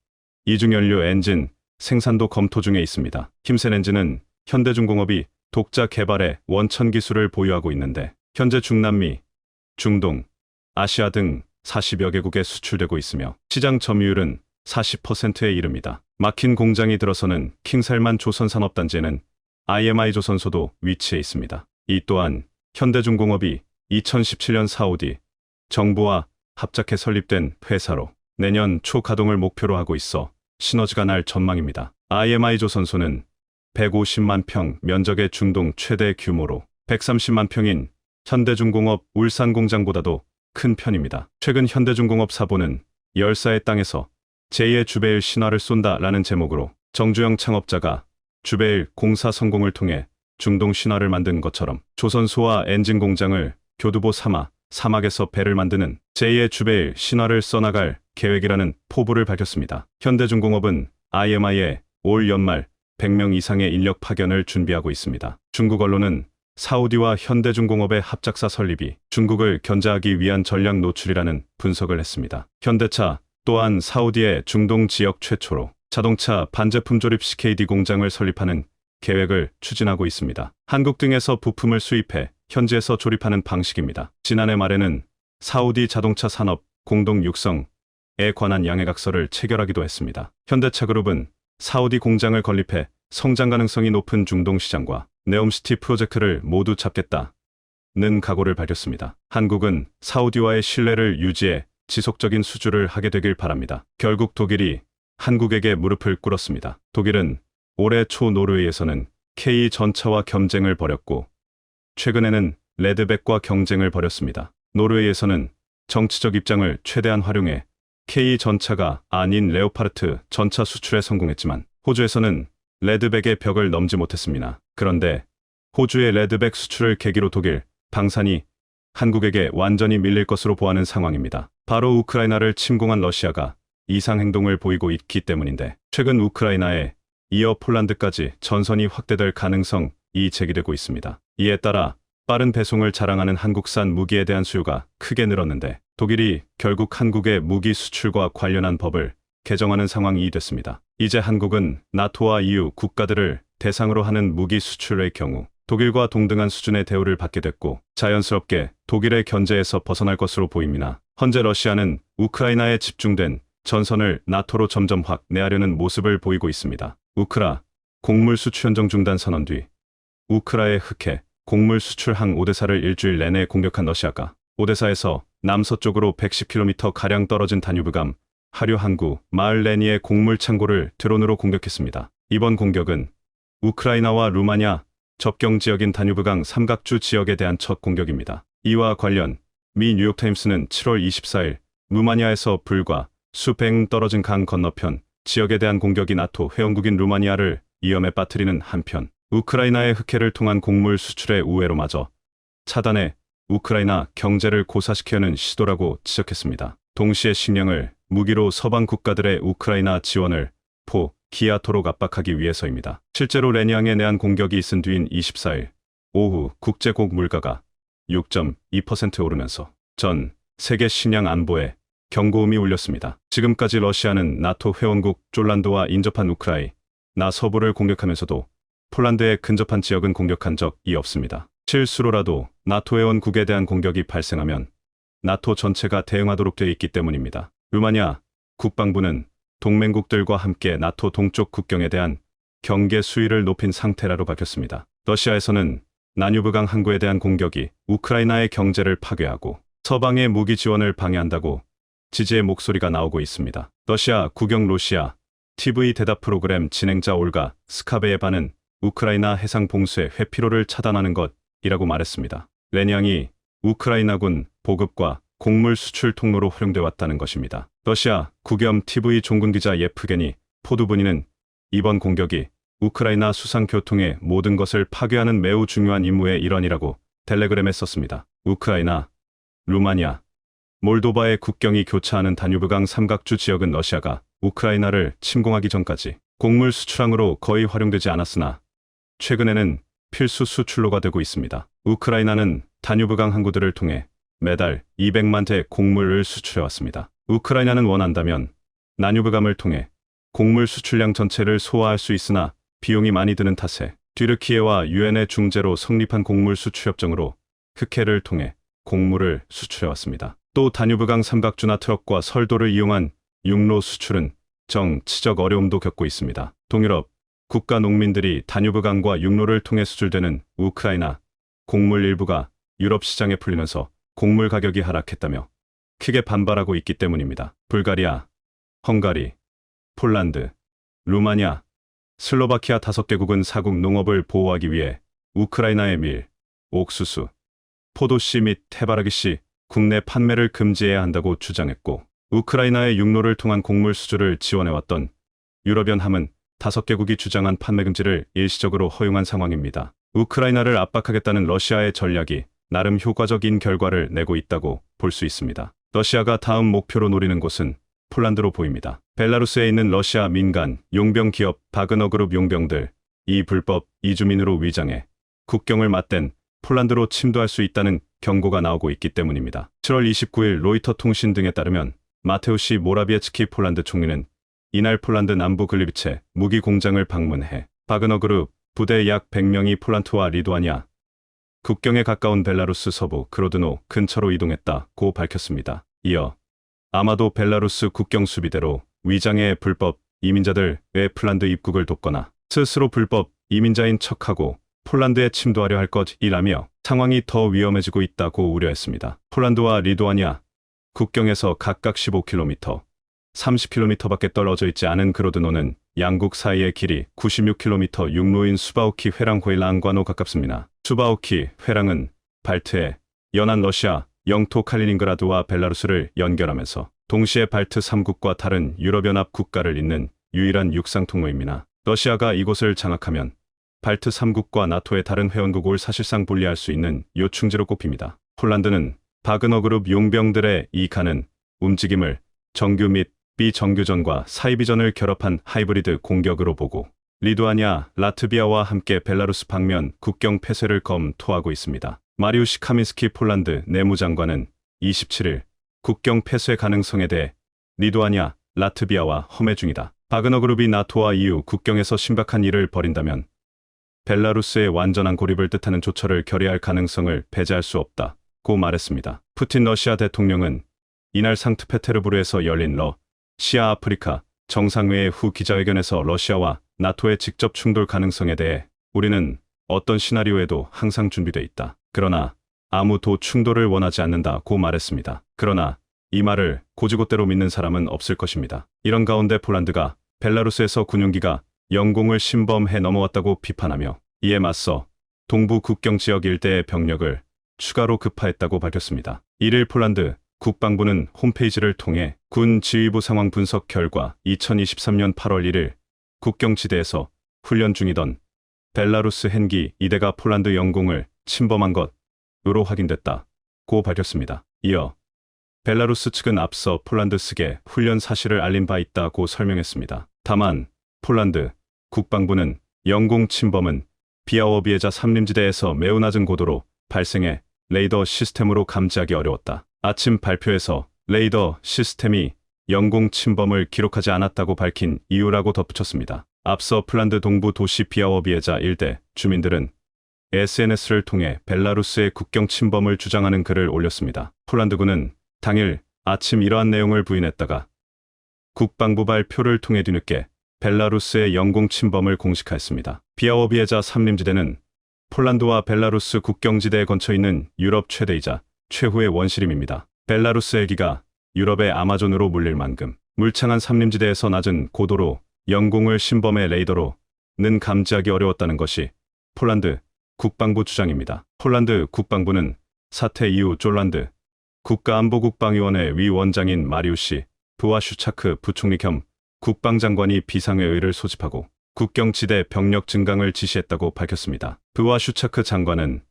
Speaker 1: 이중연료 엔진 생산도 검토 중에 있습니다. 힘센엔진은 현대중공업이 독자 개발의 원천 기술을 보유하고 있는데 현재 중남미, 중동, 아시아 등 40여 개국에 수출되고 있으며 시장 점유율은 40%에 이릅니다. 막힌 공장이 들어서는 킹살만 조선산업단지에는 IMI 조선소도 위치해 있습니다. 이 또한 현대중공업이 2017년 사우디 정부와 합작해 설립된 회사로 내년 초 가동을 목표로 하고 있어 시너지가 날 전망입니다. IMI 조선소는 150만 평 면적의 중동 최대 규모로 130만 평인 현대중공업 울산 공장보다도 큰 편입니다. 최근 현대중공업 사보는 열사의 땅에서 제2의 주베일 신화를 쏜다라는 제목으로 정주영 창업자가 주베일 공사 성공을 통해 중동 신화를 만든 것처럼 조선소와 엔진 공장을 교두보 삼아 사막에서 배를 만드는 제2의 주베일 신화를 써나갈 계획이라는 포부를 밝혔습니다. 현대중공업은 IMI에 올 연말 100명 이상의 인력 파견을 준비하고 있습니다. 중국 언론은 사우디와 현대중공업의 합작사 설립이 중국을 견제하기 위한 전략 노출이라는 분석을 했습니다. 현대차 또한 사우디의 중동 지역 최초로 자동차 반제품 조립 CKD 공장을 설립하는 계획을 추진하고 있습니다. 한국 등에서 부품을 수입해 현지에서 조립하는 방식입니다. 지난해 말에는 사우디 자동차 산업 공동 육성에 관한 양해각서를 체결하기도 했습니다. 현대차그룹은 사우디 공장을 건립해 성장 가능성이 높은 중동 시장과 네옴시티 프로젝트를 모두 잡겠다는 각오를 밝혔습니다. 한국은 사우디와의 신뢰를 유지해 지속적인 수주를 하게 되길 바랍니다. 결국 독일이 한국에게 무릎을 꿇었습니다. 독일은 올해 초 노르웨이에서는 K전차와 경쟁을 벌였고 최근에는 레드백과 경쟁을 벌였습니다. 노르웨이에서는 정치적 입장을 최대한 활용해 K전차가 아닌 레오파르트 전차 수출에 성공했지만 호주에서는 레드백의 벽을 넘지 못했습니다. 그런데 호주의 레드백 수출을 계기로 독일, 방산이 한국에게 완전히 밀릴 것으로 보아하는 상황입니다. 바로 우크라이나를 침공한 러시아가 이상 행동을 보이고 있기 때문인데 최근 우크라이나에 이어 폴란드까지 전선이 확대될 가능성이 제기되고 있습니다. 이에 따라 빠른 배송을 자랑하는 한국산 무기에 대한 수요가 크게 늘었는데 독일이 결국 한국의 무기 수출과 관련한 법을 개정하는 상황이 됐습니다. 이제 한국은 나토와 EU 국가들을 대상으로 하는 무기 수출의 경우 독일과 동등한 수준의 대우를 받게 됐고 자연스럽게 독일의 견제에서 벗어날 것으로 보입니다. 현재 러시아는 우크라이나에 집중된 전선을 나토로 점점 확대하려는 모습을 보이고 있습니다. 우크라 곡물 수출 현정 중단 선언 뒤 우크라의 흑해 곡물 수출항 오데사를 일주일 내내 공격한 러시아가 오데사에서 남서쪽으로 110km가량 떨어진 다뉴브강 하류 항구 마을레니의 곡물 창고를 드론으로 공격했습니다. 이번 공격은 우크라이나와 루마니아 접경 지역인 다뉴브강 삼각주 지역에 대한 첫 공격입니다. 이와 관련 미 뉴욕타임스는 7월 24일 루마니아에서 불과 수백 떨어진 강 건너편 지역에 대한 공격이 나토 회원국인 루마니아를 위험에 빠뜨리는 한편 우크라이나의 흑해를 통한 곡물 수출의 우회로마저 차단해 우크라이나 경제를 고사시키려는 시도라고 지적했습니다. 동시에 식량을 무기로 서방 국가들의 우크라이나 지원을 포기하도록 압박하기 위해서입니다. 실제로 레니앙에 내한 공격이 있은 뒤인 24일 오후 국제곡 물가가 6.2% 오르면서 전 세계 식량 안보에 경고음이 울렸습니다. 지금까지 러시아는 나토 회원국 폴란드와 인접한 우크라이나 서부를 공격하면서도 폴란드에 근접한 지역은 공격한 적이 없습니다. 실수로라도 나토 회원국에 대한 공격이 발생하면 나토 전체가 대응하도록 되어 있기 때문입니다. 루마니아 국방부는 동맹국들과 함께 나토 동쪽 국경에 대한 경계 수위를 높인 상태라고 밝혔습니다. 러시아에서는 나뉴브강 항구에 대한 공격이 우크라이나의 경제를 파괴하고 서방의 무기 지원을 방해한다고 지지의 목소리가 나오고 있습니다. 러시아 국영 러시아 TV 대답 프로그램 진행자 올가 스카베예바는 우크라이나 해상 봉쇄 회피로를 차단하는 것이라고 말했습니다. 레니앙이 우크라이나군 보급과 곡물 수출 통로로 활용돼 왔다는 것입니다. 러시아 국영 TV 종군 기자 예프게니 포두브니는 이번 공격이 우크라이나 수상 교통의 모든 것을 파괴하는 매우 중요한 임무의 일환이라고 텔레그램에 썼습니다. 우크라이나, 루마니아, 몰도바의 국경이 교차하는 다뉴브강 삼각주 지역은 러시아가 우크라이나를 침공하기 전까지 곡물 수출항으로 거의 활용되지 않았으나 최근에는 필수 수출로가 되고 있습니다. 우크라이나는 다뉴브강 항구들을 통해 매달 200만 대 곡물을 수출해왔습니다. 우크라이나는 원한다면 나뉴브강을 통해 곡물 수출량 전체를 소화할 수 있으나 비용이 많이 드는 탓에 튀르키예와 유엔의 중재로 성립한 곡물 수출 협정으로 흑해를 통해 곡물을 수출해왔습니다. 또 다뉴브강 삼각주나 트럭과 설도를 이용한 육로 수출은 정치적 어려움도 겪고 있습니다. 동유럽 국가 농민들이 다뉴브강과 육로를 통해 수출되는 우크라이나 곡물 일부가 유럽 시장에 풀리면서 곡물 가격이 하락했다며 크게 반발하고 있기 때문입니다. 불가리아, 헝가리, 폴란드, 루마니아, 슬로바키아 5개국은 사국 농업을 보호하기 위해 우크라이나의 밀, 옥수수, 포도씨 및 해바라기씨 국내 판매를 금지해야 한다고 주장했고, 우크라이나의 육로를 통한 곡물 수주를 지원해왔던 유럽연합은 5개국이 주장한 판매 금지를 일시적으로 허용한 상황입니다. 우크라이나를 압박하겠다는 러시아의 전략이 나름 효과적인 결과를 내고 있다고 볼 수 있습니다. 러시아가 다음 목표로 노리는 곳은 폴란드로 보입니다. 벨라루스에 있는 러시아 민간 용병 기업 바그너그룹 용병들, 이 불법 이주민으로 위장해 국경을 맞댄 폴란드로 침도할 수 있다는 경고가 나오고 있기 때문입니다. 7월 29일 로이터 통신 등에 따르면 마테우시 모라비에츠키 폴란드 총리는 이날 폴란드 남부 글리비체 무기 공장을 방문해 바그너그룹 부대 약 100명이 폴란드와 리투아니아 국경에 가까운 벨라루스 서부 그로드노 근처로 이동했다고 밝혔습니다. 이어 아마도 벨라루스 국경 수비대로 위장해 불법 이민자들의 폴란드 입국을 돕거나 스스로 불법 이민자인 척하고 폴란드에 침도하려 할 것이라며 상황이 더 위험해지고 있다고 우려했습니다. 폴란드와 리투아니아 국경에서 각각 15km, 30km밖에 떨어져 있지 않은 그로드노는 양국 사이의 길이 96km 육로인 수바우키 회랑 회랑과노 가깝습니다. 수바우키 회랑은 발트해 연안 러시아 영토 칼리닝그라드와 벨라루스를 연결하면서 동시에 발트 3국과 다른 유럽연합 국가를 잇는 유일한 육상 통로입니다. 러시아가 이곳을 장악하면 발트 3국과 나토의 다른 회원국을 사실상 분리할 수 있는 요충지로 꼽힙니다. 폴란드는 바그너그룹 용병들의 이 가는 움직임을 정규 및 비정규전과 사이비전을 결합한 하이브리드 공격으로 보고 리투아니아, 라트비아와 함께 벨라루스 방면 국경 폐쇄를 검토하고 있습니다. 마리우시 카민스키 폴란드 내무장관은 27일 국경 폐쇄 가능성에 대해 리투아니아, 라트비아와 험해 중이다. 바그너그룹이 나토와 EU 국경에서 신박한 일을 벌인다면 벨라루스의 완전한 고립을 뜻하는 조처를 결의할 가능성을 배제할 수 없다고 말했습니다. 푸틴 러시아 대통령은 이날 상트페테르부르에서 열린 러시아 아프리카 정상회의 후 기자회견에서 러시아와 나토의 직접 충돌 가능성에 대해 우리는 어떤 시나리오에도 항상 준비돼 있다. 그러나 아무도 충돌을 원하지 않는다고 말했습니다. 그러나 이 말을 고지고대로 믿는 사람은 없을 것입니다. 이런 가운데 폴란드가 벨라루스에서 군용기가 영공을 침범해 넘어왔다고 비판하며 이에 맞서 동부 국경 지역 일대의 병력을 추가로 급파했다고 밝혔습니다. 이를 폴란드 국방부는 홈페이지를 통해 군 지휘부 상황 분석 결과 2023년 8월 1일 국경지대에서 훈련 중이던 벨라루스 헬기 2대가 폴란드 영공을 침범한 것으로 확인됐다고 밝혔습니다. 이어 벨라루스 측은 앞서 폴란드 측에 훈련 사실을 알린 바 있다고 설명했습니다. 다만 폴란드 국방부는 영공 침범은 비아워비에자 삼림지대에서 매우 낮은 고도로 발생해 레이더 시스템으로 감지하기 어려웠다. 아침 발표에서 레이더 시스템이 영공 침범을 기록하지 않았다고 밝힌 이유라고 덧붙였습니다. 앞서 폴란드 동부 도시 비아워비에자 일대 주민들은 SNS를 통해 벨라루스의 국경 침범을 주장하는 글을 올렸습니다. 폴란드군은 당일 아침 이러한 내용을 부인했다가 국방부 발표를 통해 뒤늦게 벨라루스의 영공 침범을 공식화했습니다. 비아워비에자 삼림지대는 폴란드와 벨라루스 국경지대에 건쳐 있는 유럽 최대이자 최후의 원시림입니다. 벨라루스 헬기가 유럽의 아마존으로 물릴 만큼 물창한 삼림지대에서 낮은 고도로 영공을 침범해 레이더로는 감지하기 어려웠다는 것이 폴란드 국방부 주장입니다. 폴란드 국방부는 사태 이후 쫄란드 국가안보국방위원회 위원장인 마리우시 부와슈차크 부총리 겸 국방장관이 비상회의를 소집하고 국경지대 병력 증강을 지시했다고 밝혔습니다. 부와슈차크 장관은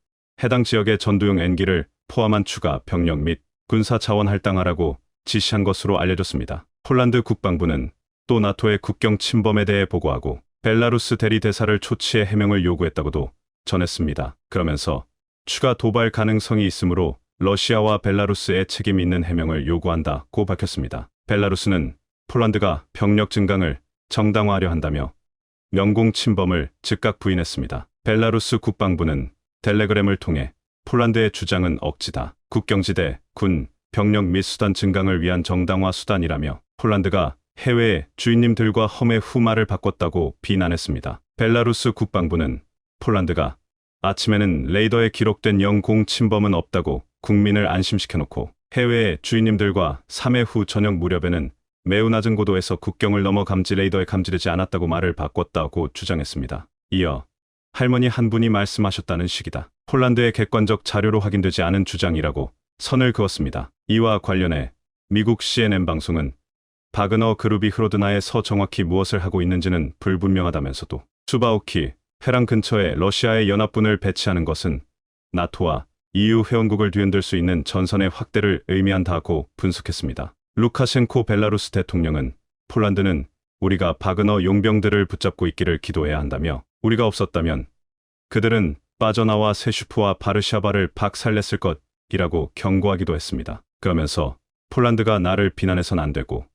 Speaker 1: 해당 지역의 전투용 N기를 포함한 추가 병력 및 군사 자원 할당하라고 지시한 것으로 알려졌습니다. 폴란드 국방부는 또 나토의 국경 침범에 대해 보고하고 벨라루스 대리 대사를 초치해 해명을 요구했다고도 전했습니다. 그러면서 추가 도발 가능성이 있으므로 러시아와 벨라루스의 책임 있는 해명을 요구한다고 밝혔습니다. 벨라루스는 폴란드가 병력 증강을 정당화하려 한다며 명공 침범을 즉각 부인했습니다. 벨라루스 국방부는 텔레그램을 통해 폴란드의 주장은 억지다. 국경지대, 군, 병력 및 수단 증강을 위한 정당화 수단이라며 폴란드가 해외의 주인님들과 험의 후마를 바꿨다고 비난했습니다. 벨라루스 국방부는 폴란드가 아침에는 레이더에 기록된 영공 침범은 없다고 국민을 안심시켜놓고 해외의 주인님들과 3회 후 저녁 무렵에는 매우 낮은 고도에서 국경을 넘어 감지 레이더에 감지되지 않았다고 말을 바꿨다고 주장했습니다. 이어 할머니 한 분이 말씀하셨다는 식이다. 폴란드의 객관적 자료로 확인되지 않은 주장이라고 선을 그었습니다. 이와 관련해 미국 CNN 방송은 바그너 그룹이 흐로드나에서 정확히 무엇을 하고 있는지는 불분명하다면서도 수바오키 회랑 근처에 러시아의 연합군을 배치하는 것은 나토와 EU 회원국을 뒤흔들 수 있는 전선의 확대를 의미한다고 분석했습니다. 루카셴코 벨라루스 대통령은 폴란드는 우리가 바그너 용병들을 붙잡고 있기를 기도해야 한다며 우리가 없었다면 그들은 빠져나와 세슈프와 바르샤바를 박살냈을 것이라고 경고하기도 했습니다. 그러면서 폴란드가 나를 비난해선 안 되고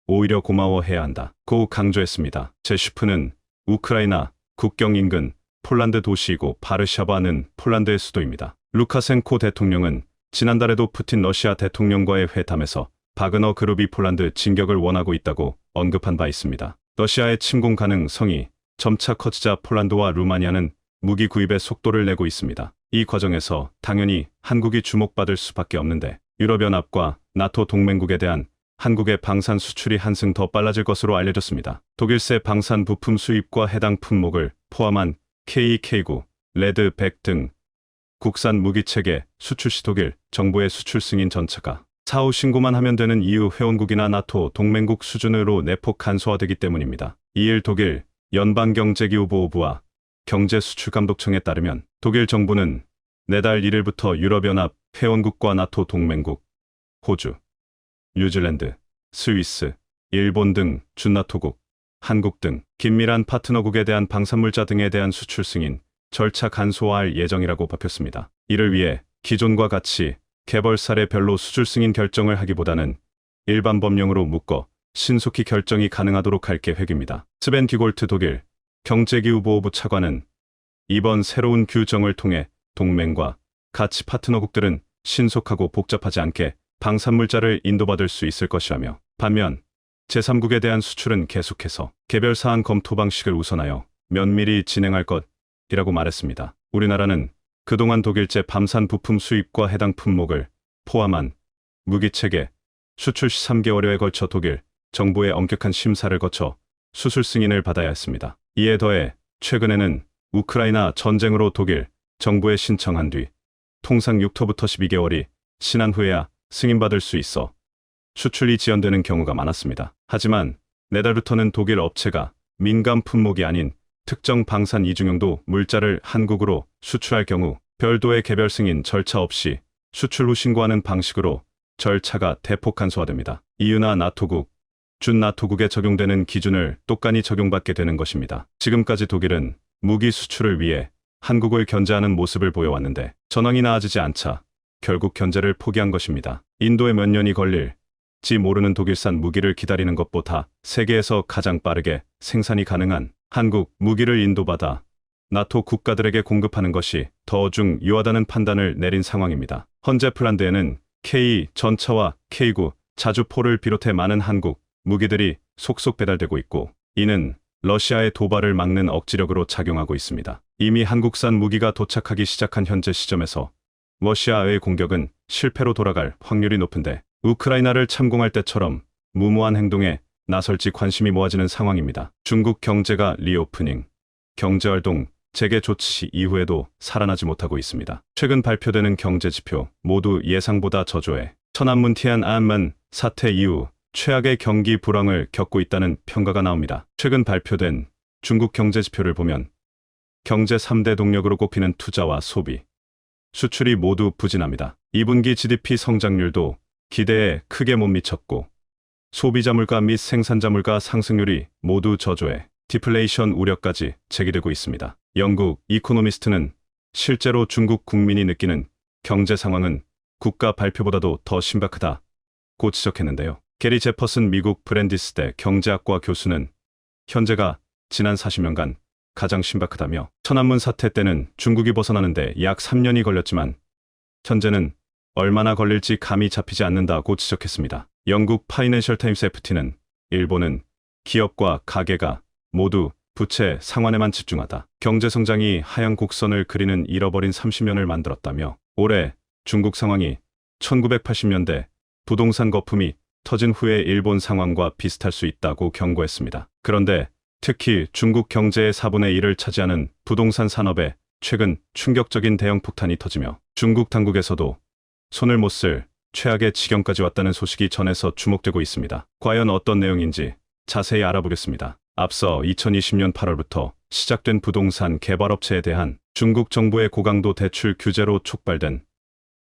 Speaker 1: 오히려 고마워해야 한다고 강조했습니다. 세슈프는 우크라이나 국경 인근 폴란드 도시이고 바르샤바는 폴란드의 수도입니다. 루카셴코 대통령은 지난달에도 푸틴 러시아 대통령과의 회담에서 바그너 그룹이 폴란드 진격을 원하고 있다고 언급한 바 있습니다. 러시아의 침공 가능성이 점차 커지자 폴란드와 루마니아는 무기 구입의 속도를 내고 있습니다. 이 과정에서 당연히 한국이 주목받을 수밖에 없는데 유럽연합과 나토 동맹국에 대한 한국의 방산 수출이 한층 더 빨라질 것으로 알려졌습니다. 독일세 방산 부품 수입과 해당 품목을 포함한 K2K9, 레드 100 등 국산 무기체계 수출 시 독일 정부의 수출 승인 전차가 사후 신고만 하면 되는 EU 회원국이나 나토 동맹국 수준으로 내폭 간소화되기 때문입니다. 이일 독일 연방경제기후보호부와 경제수출감독청에 따르면 독일 정부는 내달 1일부터 유럽연합 회원국과 나토 동맹국, 호주, 뉴질랜드, 스위스, 일본 등 준나토국, 한국 등 긴밀한 파트너국에 대한 방산물자 등에 대한 수출 승인, 절차 간소화할 예정이라고 밝혔습니다. 이를 위해 기존과 같이 개벌 사례별로 수출 승인 결정을 하기보다는 일반 법령으로 묶어 신속히 결정이 가능하도록 할 계획입니다. 스벤 기골트 독일 경제기후보호부 차관은 이번 새로운 규정을 통해 동맹과 가치 파트너국들은 신속하고 복잡하지 않게 방산물자를 인도받을 수 있을 것이라며 반면 제3국에 대한 수출은 계속해서 개별 사안 검토 방식을 우선하여 면밀히 진행할 것이라고 말했습니다. 우리나라는 그동안 독일제 밤산 부품 수입과 해당 품목을 포함한 무기체계 수출 시 3개월여에 걸쳐 독일 정부의 엄격한 심사를 거쳐 수출 승인을 받아야 했습니다. 이에 더해 최근에는 우크라이나 전쟁으로 독일 정부에 신청한 뒤 통상 6터부터 12개월이 지난 후에야 승인받을 수 있어 수출이 지연되는 경우가 많았습니다. 하지만 내달부터는 독일 업체가 민감 품목이 아닌 특정 방산 이중용도 물자를 한국으로 수출할 경우 별도의 개별 승인 절차 없이 수출 후 신고하는 방식으로 절차가 대폭 간소화됩니다. EU나 나토국, 준나토국에 적용되는 기준을 똑같이 적용받게 되는 것입니다. 지금까지 독일은 무기 수출을 위해 한국을 견제하는 모습을 보여왔는데 전황이 나아지지 않자 결국 견제를 포기한 것입니다. 인도에 몇 년이 걸릴지 모르는 독일산 무기를 기다리는 것보다 세계에서 가장 빠르게 생산이 가능한 한국 무기를 인도받아 나토 국가들에게 공급하는 것이 더 중요하다는 판단을 내린 상황입니다. 현재 폴란드에는 K 전차와 K9 자주포를 비롯해 많은 한국 무기들이 속속 배달되고 있고 이는 러시아의 도발을 막는 억지력으로 작용하고 있습니다. 이미 한국산 무기가 도착하기 시작한 현재 시점에서 러시아의 공격은 실패로 돌아갈 확률이 높은데 우크라이나를 참공할 때처럼 무모한 행동에 나설지 관심이 모아지는 상황입니다. 중국 경제가 리오프닝, 경제활동 재개 조치 이후에도 살아나지 못하고 있습니다. 최근 발표되는 경제지표 모두 예상보다 저조해 천안문 티안안men 사태 이후 최악의 경기 불황을 겪고 있다는 평가가 나옵니다. 최근 발표된 중국 경제지표를 보면 경제 3대 동력으로 꼽히는 투자와 소비, 수출이 모두 부진합니다. 2분기 GDP 성장률도 기대에 크게 못 미쳤고 소비자 물가 및 생산자 물가 상승률이 모두 저조해 디플레이션 우려까지 제기되고 있습니다. 영국 이코노미스트는 실제로 중국 국민이 느끼는 경제 상황은 국가 발표보다도 더 심각하다고 지적했는데요. 게리 제퍼슨 미국 브랜디스대 경제학과 교수는 현재가 지난 40년간 가장 심각하다며 천안문 사태 때는 중국이 벗어나는데 약 3년이 걸렸지만 현재는 얼마나 걸릴지 감이 잡히지 않는다고 지적했습니다. 영국 파이낸셜 타임스 FT는 일본은 기업과 가계가 모두 부채 상환에만 집중하다 경제 성장이 하향 곡선을 그리는 잃어버린 30년을 만들었다며 올해 중국 상황이 1980년대 부동산 거품이 터진 후의 일본 상황과 비슷할 수 있다고 경고했습니다. 그런데 특히 중국 경제의 4분의 1을 차지하는 부동산 산업에 최근 충격적인 대형 폭탄이 터지며 중국 당국에서도 손을 못 쓸 최악의 지경까지 왔다는 소식이 전해서 주목되고 있습니다. 과연 어떤 내용인지 자세히 알아보겠습니다. 앞서 2020년 8월부터 시작된 부동산 개발업체에 대한 중국 정부의 고강도 대출 규제로 촉발된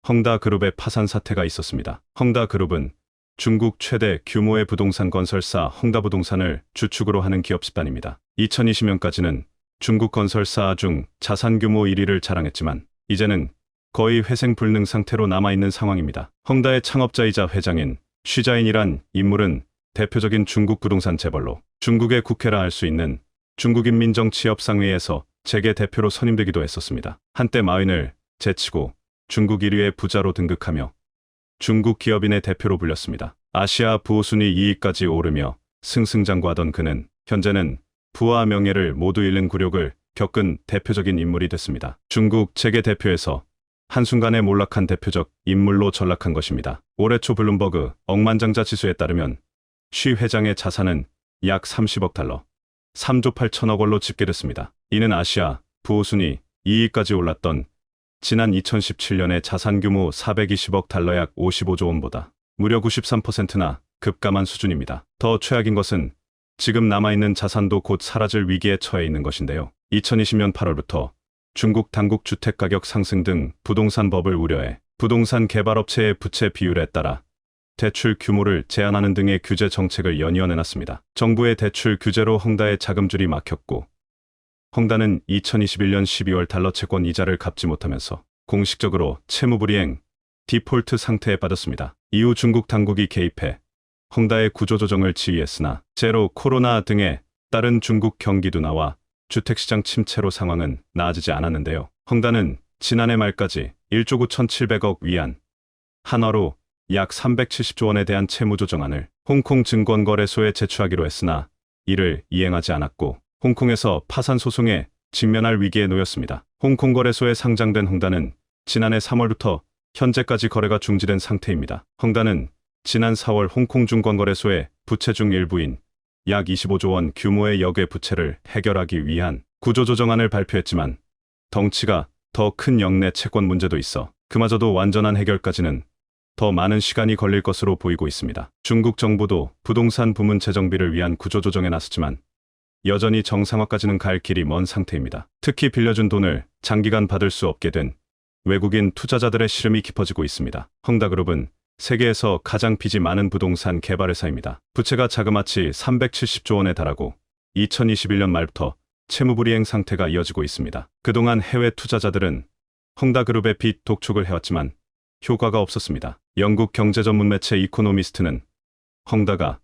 Speaker 1: 헝다그룹의 파산 사태가 있었습니다. 헝다그룹은 중국 최대 규모의 부동산 건설사 헝다부동산을 주축으로 하는 기업 집단입니다. 2020년까지는 중국 건설사 중 자산 규모 1위를 자랑했지만 이제는 거의 회생불능 상태로 남아있는 상황입니다. 헝다의 창업자이자 회장인 쉬자인이란 인물은 대표적인 중국 부동산 재벌로 중국의 국회라 할 수 있는 중국인민정치협상회에서 재계 대표로 선임되기도 했었습니다. 한때 마윈을 제치고 중국 1위의 부자로 등극하며 중국 기업인의 대표로 불렸습니다. 아시아 부호순위 2위까지 오르며 승승장구하던 그는 현재는 부와 명예를 모두 잃는 굴욕을 겪은 대표적인 인물이 됐습니다. 중국 재계 대표에서 한순간에 몰락한 대표적 인물로 전락한 것입니다. 올해 초 블룸버그 억만장자 지수에 따르면 쉬 회장의 자산은 약 30억 달러, 3조 8천억 원로 집계됐습니다. 이는 아시아 부호순위 2위까지 올랐던 지난 2017년의 자산 규모 420억 달러 약 55조 원보다 무려 93%나 급감한 수준입니다. 더 최악인 것은 지금 남아있는 자산도 곧 사라질 위기에 처해 있는 것인데요. 2020년 8월부터 중국 당국 주택가격 상승 등 부동산 법을 우려해 부동산 개발업체의 부채 비율에 따라 대출 규모를 제한하는 등의 규제 정책을 연이어 내놨습니다. 정부의 대출 규제로 헝다의 자금줄이 막혔고 헝다는 2021년 12월 달러 채권 이자를 갚지 못하면서 공식적으로 채무불이행, 디폴트 상태에 빠졌습니다. 이후 중국 당국이 개입해 헝다의 구조조정을 지휘했으나 제로 코로나 등에 따른 중국 경기 둔화와 주택시장 침체로 상황은 나아지지 않았는데요. 헝다는 지난해 말까지 1조 9,700억 위안, 한화로 약 370조 원에 대한 채무조정안을 홍콩 증권거래소에 제출하기로 했으나 이를 이행하지 않았고 홍콩에서 파산 소송에 직면할 위기에 놓였습니다. 홍콩 거래소에 상장된 헝다는 지난해 3월부터 현재까지 거래가 중지된 상태입니다. 헝다는 지난 4월 홍콩 증권거래소에 부채 중 일부인 약 25조 원 규모의 역외 부채를 해결하기 위한 구조조정안을 발표했지만 덩치가 더 큰 역내 채권 문제도 있어 그마저도 완전한 해결까지는 더 많은 시간이 걸릴 것으로 보이고 있습니다. 중국 정부도 부동산 부문 재정비를 위한 구조조정에 나섰지만 여전히 정상화까지는 갈 길이 먼 상태입니다. 특히 빌려준 돈을 장기간 받을 수 없게 된 외국인 투자자들의 시름이 깊어지고 있습니다. 헝다그룹은 세계에서 가장 빚이 많은 부동산 개발회사입니다. 부채가 자그마치 370조 원에 달하고 2021년 말부터 채무불이행 상태가 이어지고 있습니다. 그동안 해외 투자자들은 헝다그룹의 빚 독촉을 해왔지만 효과가 없었습니다. 영국 경제 전문 매체 이코노미스트는 헝다가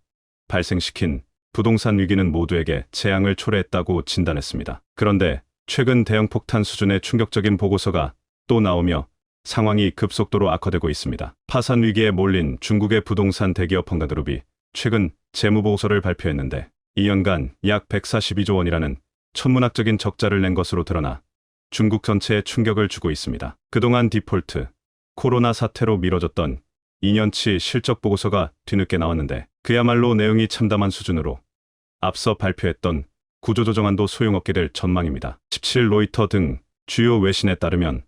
Speaker 1: 발생시킨 부동산 위기는 모두에게 재앙을 초래했다고 진단했습니다. 그런데 최근 대형 폭탄 수준의 충격적인 보고서가 또 나오며 상황이 급속도로 악화되고 있습니다. 파산 위기에 몰린 중국의 부동산 대기업 헝다그룹이 최근 재무보고서를 발표했는데 2년간 약 142조 원이라는 천문학적인 적자를 낸 것으로 드러나 중국 전체에 충격을 주고 있습니다. 그동안 디폴트, 코로나 사태로 미뤄졌던 2년치 실적 보고서가 뒤늦게 나왔는데 그야말로 내용이 참담한 수준으로 앞서 발표했던 구조조정안도 소용없게 될 전망입니다. 17일 로이터 등 주요 외신에 따르면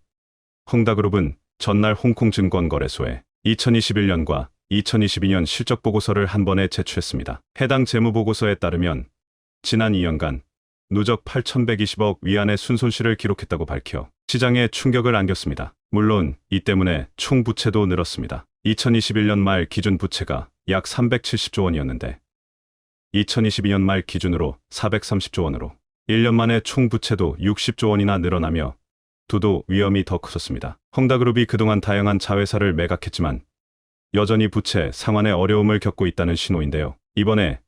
Speaker 1: 헝다그룹은 전날 홍콩 증권거래소에 2021년과 2022년 실적 보고서를 한 번에 제출했습니다. 해당 재무보고서에 따르면 지난 2년간 누적 8,120억 위안의 순손실을 기록했다고 밝혀 시장에 충격을 안겼습니다. 물론 이 때문에 총 부채도 늘었습니다. 2021년 말 기준 부채가 약 370조 원이었는데 2022년 말 기준으로 430조 원으로 1년 만에 총 부채도 60조 원이나 늘어나며 두도 위험이 더 커졌습니다. 헝다그룹이 그동안 다양한 자회사를 매각했지만 여전히 부채 상환에 어려움을 겪고 있다는 신호인데요. 이번에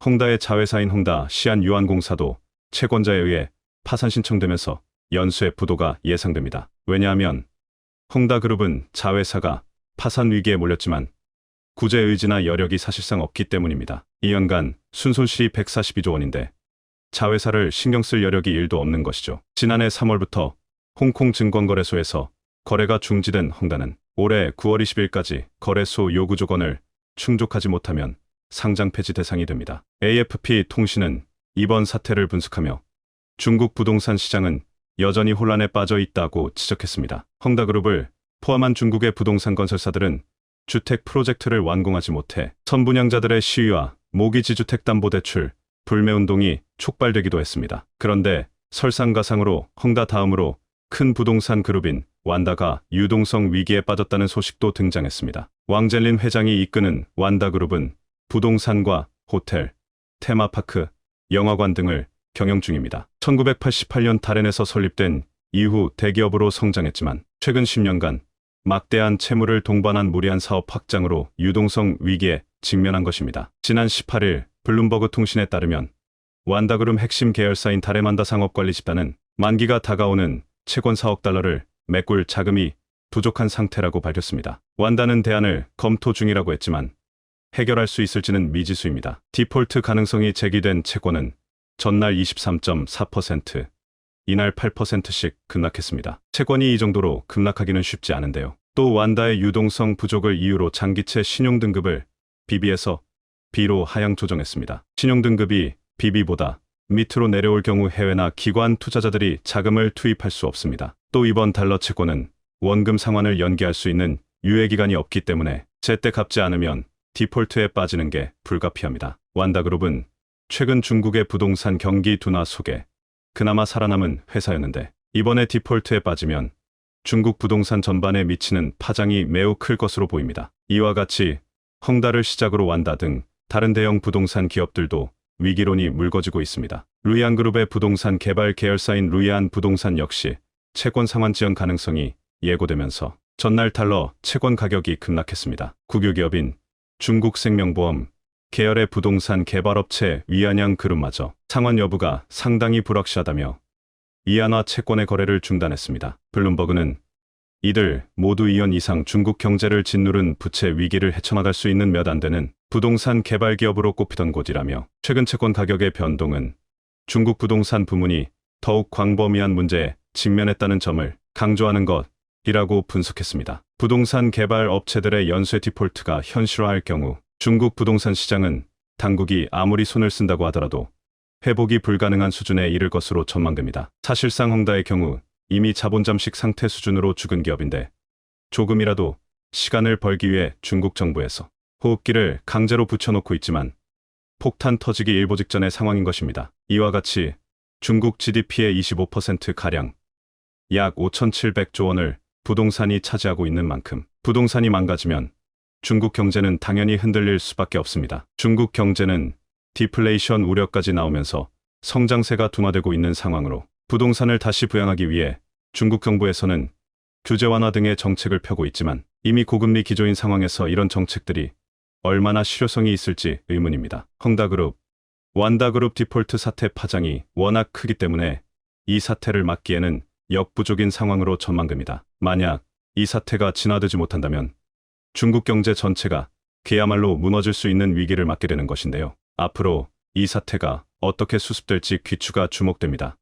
Speaker 1: 헝다의 자회사인 헝다 시안유안공사도 채권자에 의해 파산 신청되면서 연수의 부도가 예상됩니다. 왜냐하면 헝다그룹은 자회사가 파산 위기에 몰렸지만 구제 의지나 여력이 사실상 없기 때문입니다. 2년간 순손실이 142조 원인데 자회사를 신경 쓸 여력이 1도 없는 것이죠. 지난해 3월부터 홍콩 증권거래소에서 거래가 중지된 헝다는 올해 9월 20일까지 거래소 요구 조건을 충족하지 못하면 상장 폐지 대상이 됩니다. AFP 통신은 이번 사태를 분석하며 중국 부동산 시장은 여전히 혼란에 빠져 있다고 지적했습니다. 헝다그룹을 포함한 중국의 부동산 건설사들은 주택 프로젝트를 완공하지 못해 선분양자들의 시위와 모기지주택담보대출 불매운동이 촉발되기도 했습니다. 그런데 설상가상으로 헝다 다음으로 큰 부동산 그룹인 완다가 유동성 위기에 빠졌다는 소식도 등장했습니다. 왕젤린 회장이 이끄는 완다그룹은 부동산과 호텔, 테마파크, 영화관 등을 경영 중입니다. 1988년 다롄에서 설립된 이후 대기업으로 성장했지만 최근 10년간 막대한 채무를 동반한 무리한 사업 확장으로 유동성 위기에 직면한 것입니다. 지난 18일 블룸버그 통신에 따르면 완다그룹 핵심 계열사인 다레만다 상업관리 집단은 만기가 다가오는 채권 4억 달러를 메꿀 자금이 부족한 상태라고 밝혔습니다. 완다는 대안을 검토 중이라고 했지만 해결할 수 있을지는 미지수입니다. 디폴트 가능성이 제기된 채권은 전날 23.4%, 이날 8%씩 급락했습니다. 채권이 이 정도로 급락하기는 쉽지 않은데요. 또 완다의 유동성 부족을 이유로 장기채 신용등급을 BB에서 B로 하향 조정했습니다. 신용등급이 BB보다 밑으로 내려올 경우 해외나 기관 투자자들이 자금을 투입할 수 없습니다. 또 이번 달러 채권은 원금 상환을 연기할 수 있는 유예기간이 없기 때문에 제때 갚지 않으면 디폴트에 빠지는 게 불가피합니다. 완다그룹은 최근 중국의 부동산 경기 둔화 속에 그나마 살아남은 회사였는데 이번에 디폴트에 빠지면 중국 부동산 전반에 미치는 파장이 매우 클 것으로 보입니다. 이와 같이 헝다를 시작으로 완다 등 다른 대형 부동산 기업들도 위기론이 물거지고 있습니다. 루이안그룹의 부동산 개발 계열사인 루이안 부동산 역시 채권 상환 지연 가능성이 예고되면서 전날 달러 채권 가격이 급락했습니다. 국유기업인 중국생명보험 계열의 부동산 개발업체 위안양그룹마저 상환 여부가 상당히 불확실하다며 이안화 채권의 거래를 중단했습니다. 블룸버그는 이들 모두 2년 이상 중국 경제를 짓누른 부채 위기를 헤쳐나갈 수 있는 몇 안 되는 부동산 개발 기업으로 꼽히던 곳이라며 최근 채권 가격의 변동은 중국 부동산 부문이 더욱 광범위한 문제에 직면했다는 점을 강조하는 것이라고 분석했습니다. 부동산 개발 업체들의 연쇄 디폴트가 현실화할 경우 중국 부동산 시장은 당국이 아무리 손을 쓴다고 하더라도 회복이 불가능한 수준에 이를 것으로 전망됩니다. 사실상 헝다의 경우 이미 자본 잠식 상태 수준으로 죽은 기업인데 조금이라도 시간을 벌기 위해 중국 정부에서 호흡기를 강제로 붙여놓고 있지만 폭탄 터지기 일보 직전의 상황인 것입니다. 이와 같이 중국 GDP의 25%가량 약 5,700조 원을 부동산이 차지하고 있는 만큼 부동산이 망가지면 중국 경제는 당연히 흔들릴 수밖에 없습니다. 중국 경제는 디플레이션 우려까지 나오면서 성장세가 둔화되고 있는 상황으로 부동산을 다시 부양하기 위해 중국 정부에서는 규제 완화 등의 정책을 펴고 있지만 이미 고금리 기조인 상황에서 이런 정책들이 얼마나 실효성이 있을지 의문입니다. 헝다그룹, 완다그룹 디폴트 사태 파장이 워낙 크기 때문에 이 사태를 막기에는 역부족인 상황으로 전망됩니다. 만약 이 사태가 진화되지 못한다면 중국 경제 전체가 그야말로 무너질 수 있는 위기를 맞게 되는 것인데요. 앞으로 이 사태가 어떻게 수습될지 귀추가 주목됩니다.